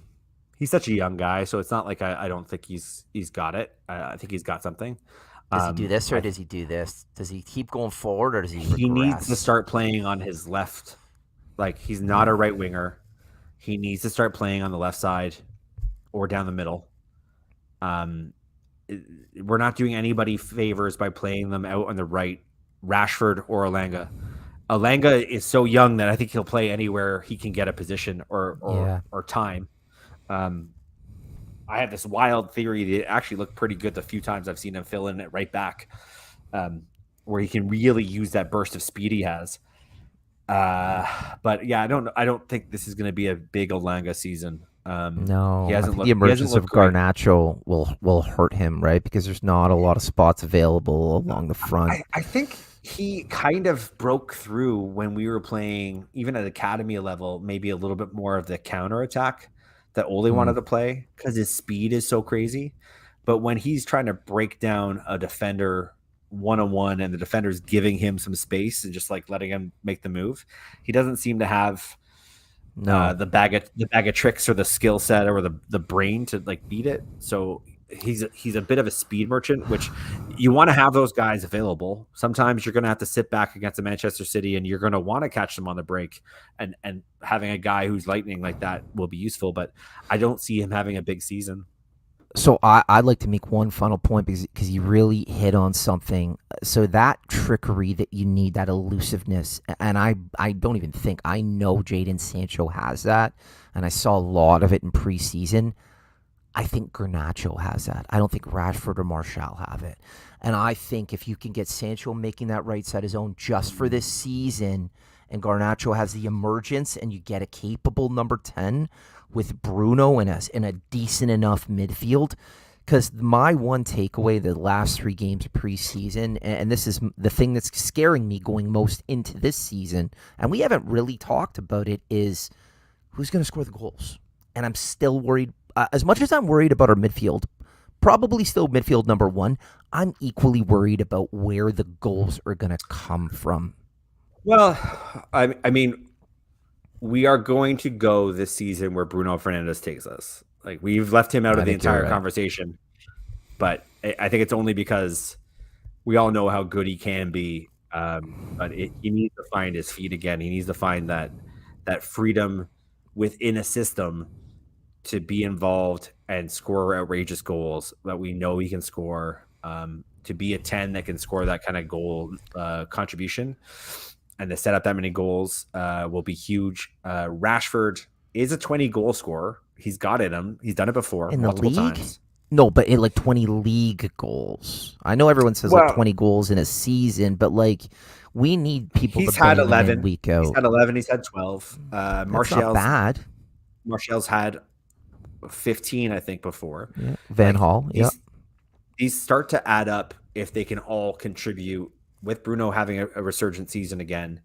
Speaker 2: He's such a young guy, so it's not like I don't think he's got it. I think he's got something.
Speaker 3: Does he do this or does he do this? Does he keep going forward or does he regress?
Speaker 2: He needs to start playing on his left. Like he's not a right winger. He needs to start playing on the left side or down the middle. We're not doing anybody favors by playing them out on the right, Rashford or Elanga. Elanga is so young that I think he'll play anywhere he can get a position or time. I have this wild theory that it actually looked pretty good the few times I've seen him fill in at right back, where he can really use that burst of speed he has. But yeah, I don't think this is going to be a big Elanga season.
Speaker 3: No, I think the emergence of Garnacho will hurt him, right? Because there's not a lot of spots available along the front.
Speaker 2: I think he kind of broke through when we were playing, even at academy level, maybe a little bit more of the counter attack that Ole wanted to play because his speed is so crazy. But when he's trying to break down a defender one-on-one and the defender's giving him some space and just like letting him make the move, he doesn't seem to have the bag of tricks or the skill set or the brain to like beat it. So he's a bit of a speed merchant, which you want to have those guys available. Sometimes you're going to have to sit back against a Manchester City and you're going to want to catch them on the break, and having a guy who's lightning like that will be useful, but I don't see him having a big season.
Speaker 3: So I'd like to make one final point because you really hit on something. So that trickery that you need, that elusiveness, and I don't even think, I know Jadon Sancho has that, and I saw a lot of it in preseason. I think Garnacho has that. I don't think Rashford or Martial have it. And I think if you can get Sancho making that right side his own just for this season, and Garnacho has the emergence, and you get a capable number 10 with Bruno in a decent enough midfield. Because my one takeaway the last 3 games of preseason, and this is the thing that's scaring me going most into this season, and we haven't really talked about it, is who's going to score the goals. And I'm still worried. As much as I'm worried about our midfield, probably still midfield number 1, I'm equally worried about where the goals are going to come from.
Speaker 2: Well, I mean, we are going to go this season where Bruno Fernandes takes us. Like, we've left him out of the entire conversation, but I think it's only because we all know how good he can be. But he needs to find his feet again. He needs to find that freedom within a system to be involved and score outrageous goals that we know he can score, to be a 10 that can score that kind of goal contribution, and to set up that many goals will be huge. Rashford, is a 20 goal scorer. He's got it in him. He's done it before
Speaker 3: In the
Speaker 2: multiple
Speaker 3: league?
Speaker 2: times.
Speaker 3: No, but in like 20 league goals. I know everyone says like
Speaker 2: Well,
Speaker 3: 20 goals in a season, but like we need people to
Speaker 2: he's had
Speaker 3: bring them in
Speaker 2: 11.
Speaker 3: week
Speaker 2: He's
Speaker 3: out.
Speaker 2: had 11. He's had 12.
Speaker 3: That's not bad.
Speaker 2: Martial's had 15, I think, before.
Speaker 3: Yeah. Van
Speaker 2: Like
Speaker 3: Hall. Yeah.
Speaker 2: these start to add up if they can all contribute. With Bruno having a resurgent season again,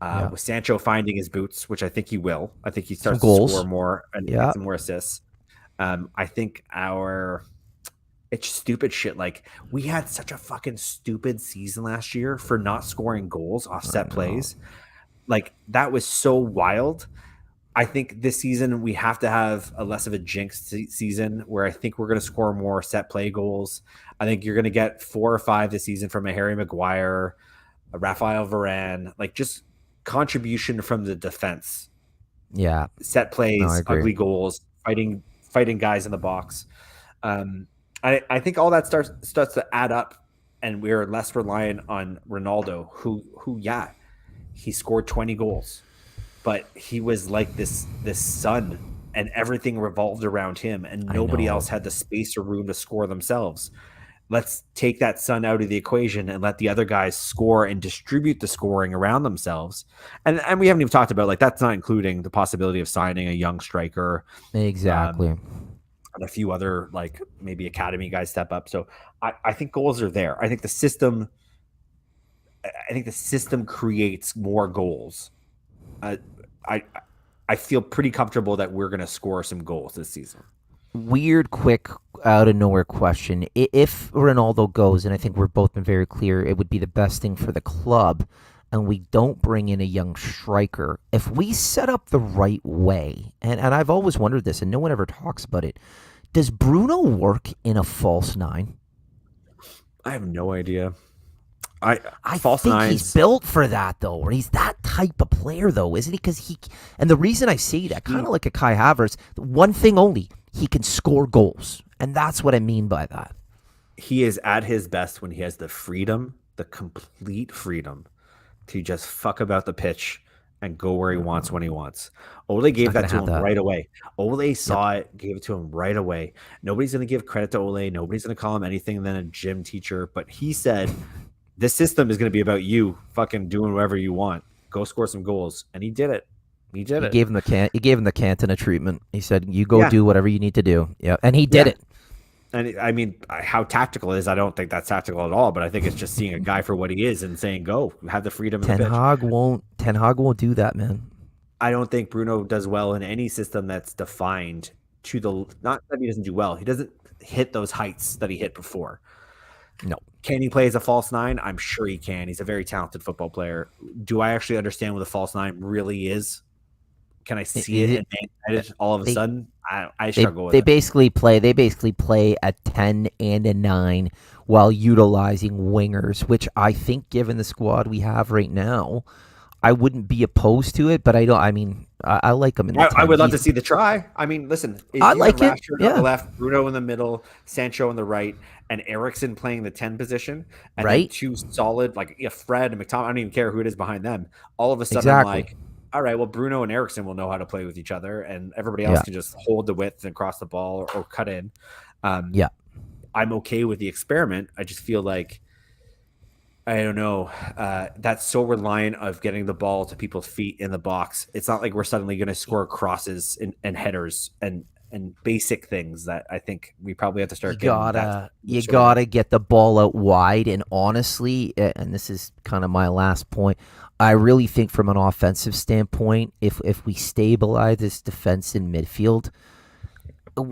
Speaker 3: Yeah.
Speaker 2: with Sancho finding his boots, which I think he will. I think he
Speaker 3: Some
Speaker 2: starts to
Speaker 3: goals.
Speaker 2: score more and
Speaker 3: Yeah.
Speaker 2: get some more assists. I think it's stupid shit. Like we had such a fucking stupid season last year for not scoring goals off set plays. Like that was so wild. I think this season we have to have a less of a jinx season where I think we're going to score more set play goals. I think you're going to get 4 or 5 this season from a Harry Maguire, a Raphael Varane, like just contribution from the defense.
Speaker 3: Yeah.
Speaker 2: Set plays,
Speaker 3: No, I agree.
Speaker 2: ugly goals, fighting guys in the box. I think all that starts to add up, and we're less reliant on Ronaldo, who he scored 20 goals, but he was like this sun, and everything revolved around him, and nobody else had the space or room to score themselves. Let's take that sun out of the equation and let the other guys score and distribute the scoring around themselves. And we haven't even talked about, like, that's not including the possibility of signing a young striker.
Speaker 3: Exactly.
Speaker 2: And a few other, like, maybe academy guys step up. So I think goals are there. I think the system creates more goals. I feel pretty comfortable that we're going to score some goals this season.
Speaker 3: Weird, quick, out of nowhere question. If Ronaldo goes, and I think we've both been very clear, it would be the best thing for the club, and we don't bring in a young striker, if we set up the right way, and I've always wondered this, and no one ever talks about it, does Bruno work in a false nine?
Speaker 2: I have no idea.
Speaker 3: I think he's built for that, though, or he's that type of player, though, isn't he? Because and the reason I say that, kind of like a Kai Havertz, one thing only, he can score goals, and that's what I mean by that.
Speaker 2: He is at his best when he has the freedom, the complete freedom to just fuck about the pitch and go where he wants when he wants. Ole gave that to him right away. Ole saw it, gave it to him right away. Nobody's going to give credit to Ole. Nobody's going to call him anything than a gym teacher, but he said, this system is going to be about you fucking doing whatever you want. Go score some goals. And he did it. He
Speaker 3: gave him the Cantona treatment. He said, you go do whatever you need to do. Yeah. And he did it.
Speaker 2: And I mean, how tactical it is, I don't think that's tactical at all, but I think it's just seeing a guy for what he is and saying, go, have the freedom of the pitch.
Speaker 3: Ten Hag won't do that, man.
Speaker 2: I don't think Bruno does well in any system that's defined to the, not that he doesn't do well. He doesn't hit those heights that he hit before.
Speaker 3: No.
Speaker 2: Can he play as a false nine? I'm sure he can. He's a very talented football player. Do I actually understand what a false nine really is? Can I see it all of a sudden? I struggle with it.
Speaker 3: They basically play a 10 and a 9 while utilizing wingers, which I think, given the squad we have right now, I wouldn't be opposed to it. But I like him in the 10.
Speaker 2: I would love to see the try. I mean, listen,
Speaker 3: I like it. Yeah.
Speaker 2: On the left, Bruno in the middle, Sancho on the right, and Eriksen playing the 10 position, and
Speaker 3: right?
Speaker 2: Then two solid, like Fred and McTominay. I don't even care who it is behind them. All of a sudden, I'm like, all right, well, Bruno and Eriksen will know how to play with each other, and everybody else can just hold the width and cross the ball or cut in. I'm okay with the experiment. I just feel like, I don't know, that's so reliant of getting the ball to people's feet in the box. It's not like we're suddenly going to score crosses and headers and basic things that I think we probably have to start getting.
Speaker 3: You gotta get the ball out wide, and honestly, and this is kind of my last point, I really think from an offensive standpoint, if we stabilize this defense in midfield,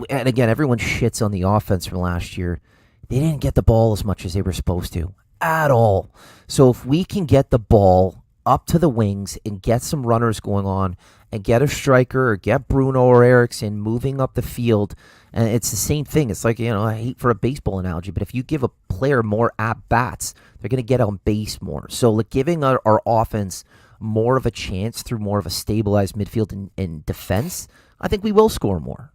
Speaker 3: and again, everyone shits on the offense from last year, they didn't get the ball as much as they were supposed to at all. So if we can get the ball up to the wings and get some runners going on and get a striker or get Bruno or Eriksen moving up the field, and it's the same thing. It's like, I hate for a baseball analogy, but if you give a player more at-bats, they're going to get on base more. So like giving our offense more of a chance through more of a stabilized midfield and defense, I think we will score more.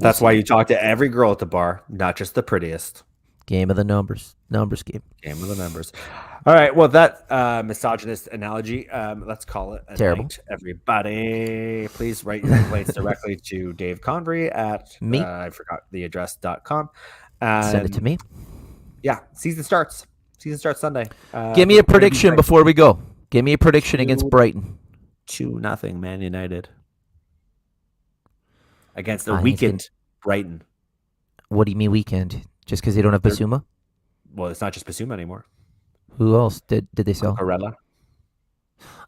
Speaker 2: That's why you talk to every girl at the bar, not just the prettiest.
Speaker 3: Game of the numbers. Numbers game.
Speaker 2: Game of the numbers. All right. Well, that misogynist analogy, let's call it a
Speaker 3: Terrible.
Speaker 2: night, everybody. Please write your complaints directly to Dave Convery at
Speaker 3: Me.
Speaker 2: I forgot the address.com.
Speaker 3: Send it to me.
Speaker 2: Yeah. Season starts. Season starts Sunday.
Speaker 3: Give me a
Speaker 2: we're gonna be
Speaker 3: prediction
Speaker 2: great.
Speaker 3: before we go. Give me a prediction against Brighton.
Speaker 2: 2-0 Man United against the
Speaker 3: I think it's
Speaker 2: weakened Brighton.
Speaker 3: What do you mean weekend? Just because they don't have Basuma?
Speaker 2: Well, it's not just Basuma anymore.
Speaker 3: Who else did they sell?
Speaker 2: Corella.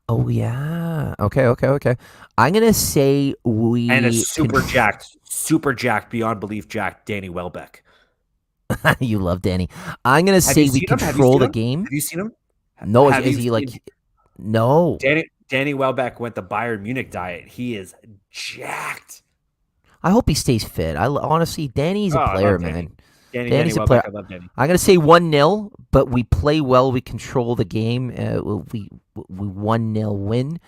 Speaker 3: Oh yeah. Okay. I'm gonna say we
Speaker 2: And a super jacked, beyond belief jacked Danny Welbeck.
Speaker 3: You love Danny. I'm gonna
Speaker 2: Have
Speaker 3: say
Speaker 2: you
Speaker 3: we
Speaker 2: seen him? Have you
Speaker 3: control
Speaker 2: seen
Speaker 3: the
Speaker 2: him?
Speaker 3: game.
Speaker 2: Have you seen him?
Speaker 3: No,
Speaker 2: Have
Speaker 3: is
Speaker 2: you
Speaker 3: he like?
Speaker 2: seen-
Speaker 3: No.
Speaker 2: Danny Welbeck went the Bayern Munich diet. He is jacked.
Speaker 3: I hope he stays fit. Honestly, Danny's
Speaker 2: Oh,
Speaker 3: a
Speaker 2: I
Speaker 3: player,
Speaker 2: love Danny.
Speaker 3: man.
Speaker 2: Danny
Speaker 3: Danny's a
Speaker 2: Welbeck.
Speaker 3: player.
Speaker 2: I love Danny.
Speaker 3: I'm gonna say 1-0, but we play well. We control the game. We 1-0 win,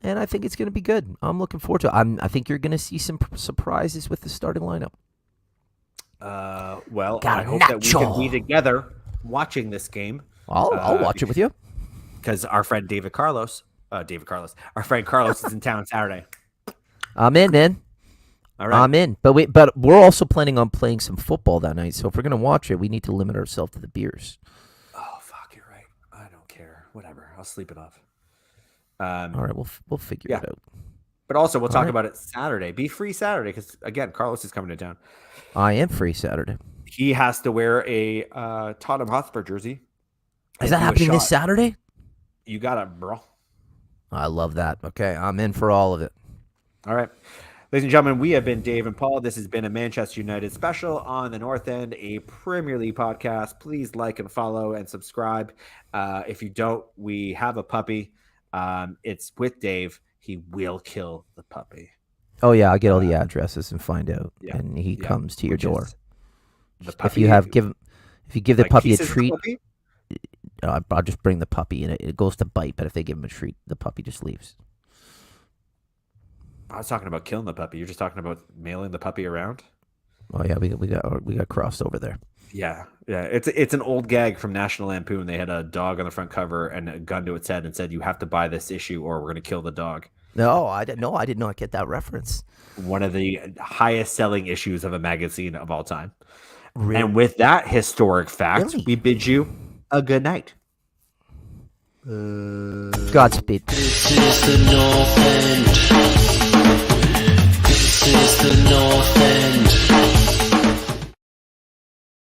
Speaker 3: and I think it's gonna be good. I'm looking forward to it. I think you're gonna see some surprises with the starting lineup.
Speaker 2: Well,
Speaker 3: Got
Speaker 2: I
Speaker 3: a
Speaker 2: hope that we can
Speaker 3: nacho.
Speaker 2: be together watching this game
Speaker 3: I'll watch it with you.
Speaker 2: because our friend our friend Carlos is in town Saturday.
Speaker 3: I'm in, man.
Speaker 2: All right.
Speaker 3: I'm in. But we're also planning on playing some football that night. So if we're gonna watch it, we need to limit ourselves to the beers.
Speaker 2: Oh, fuck, you're right. I don't care. Whatever. I'll sleep it off.
Speaker 3: All right, we'll figure
Speaker 2: yeah.
Speaker 3: it out.
Speaker 2: But also, we'll talk
Speaker 3: right.
Speaker 2: about it Saturday. Be free Saturday because, again, Carlos is coming to town.
Speaker 3: I am free Saturday.
Speaker 2: He has to wear a Tottenham Hotspur jersey.
Speaker 3: Is that
Speaker 2: do a
Speaker 3: happening this
Speaker 2: shot.
Speaker 3: Saturday?
Speaker 2: You got it, bro.
Speaker 3: I love that. Okay, I'm in for all of it.
Speaker 2: All right. Ladies and gentlemen, we have been Dave and Paul. This has been a Manchester United special on the North End, a Premier League podcast. Please like and follow and subscribe. If you don't, we have a puppy. It's with Dave. He will kill the puppy.
Speaker 3: Oh yeah, I'll get all the addresses and find out,
Speaker 2: yeah,
Speaker 3: and he
Speaker 2: yeah,
Speaker 3: comes to your
Speaker 2: which
Speaker 3: door.
Speaker 2: is the
Speaker 3: If
Speaker 2: puppy.
Speaker 3: you give the
Speaker 2: like
Speaker 3: puppy a
Speaker 2: pieces of
Speaker 3: treat,
Speaker 2: puppy?
Speaker 3: I'll just bring the puppy, and it goes to bite. But if they give him a treat, the puppy just leaves.
Speaker 2: I was talking about killing the puppy. You're just talking about mailing the puppy around.
Speaker 3: Oh yeah, we got crossed over there.
Speaker 2: Yeah. It's an old gag from National Lampoon. They had a dog on the front cover and a gun to its head and said, "You have to buy this issue, or we're going to kill the dog."
Speaker 3: No, I did not get that reference.
Speaker 2: One of the highest selling issues of a magazine of all time.
Speaker 3: Really?
Speaker 2: And with that historic fact,
Speaker 3: Really?
Speaker 2: we bid you a good night.
Speaker 3: Godspeed.
Speaker 1: This is the North End. This is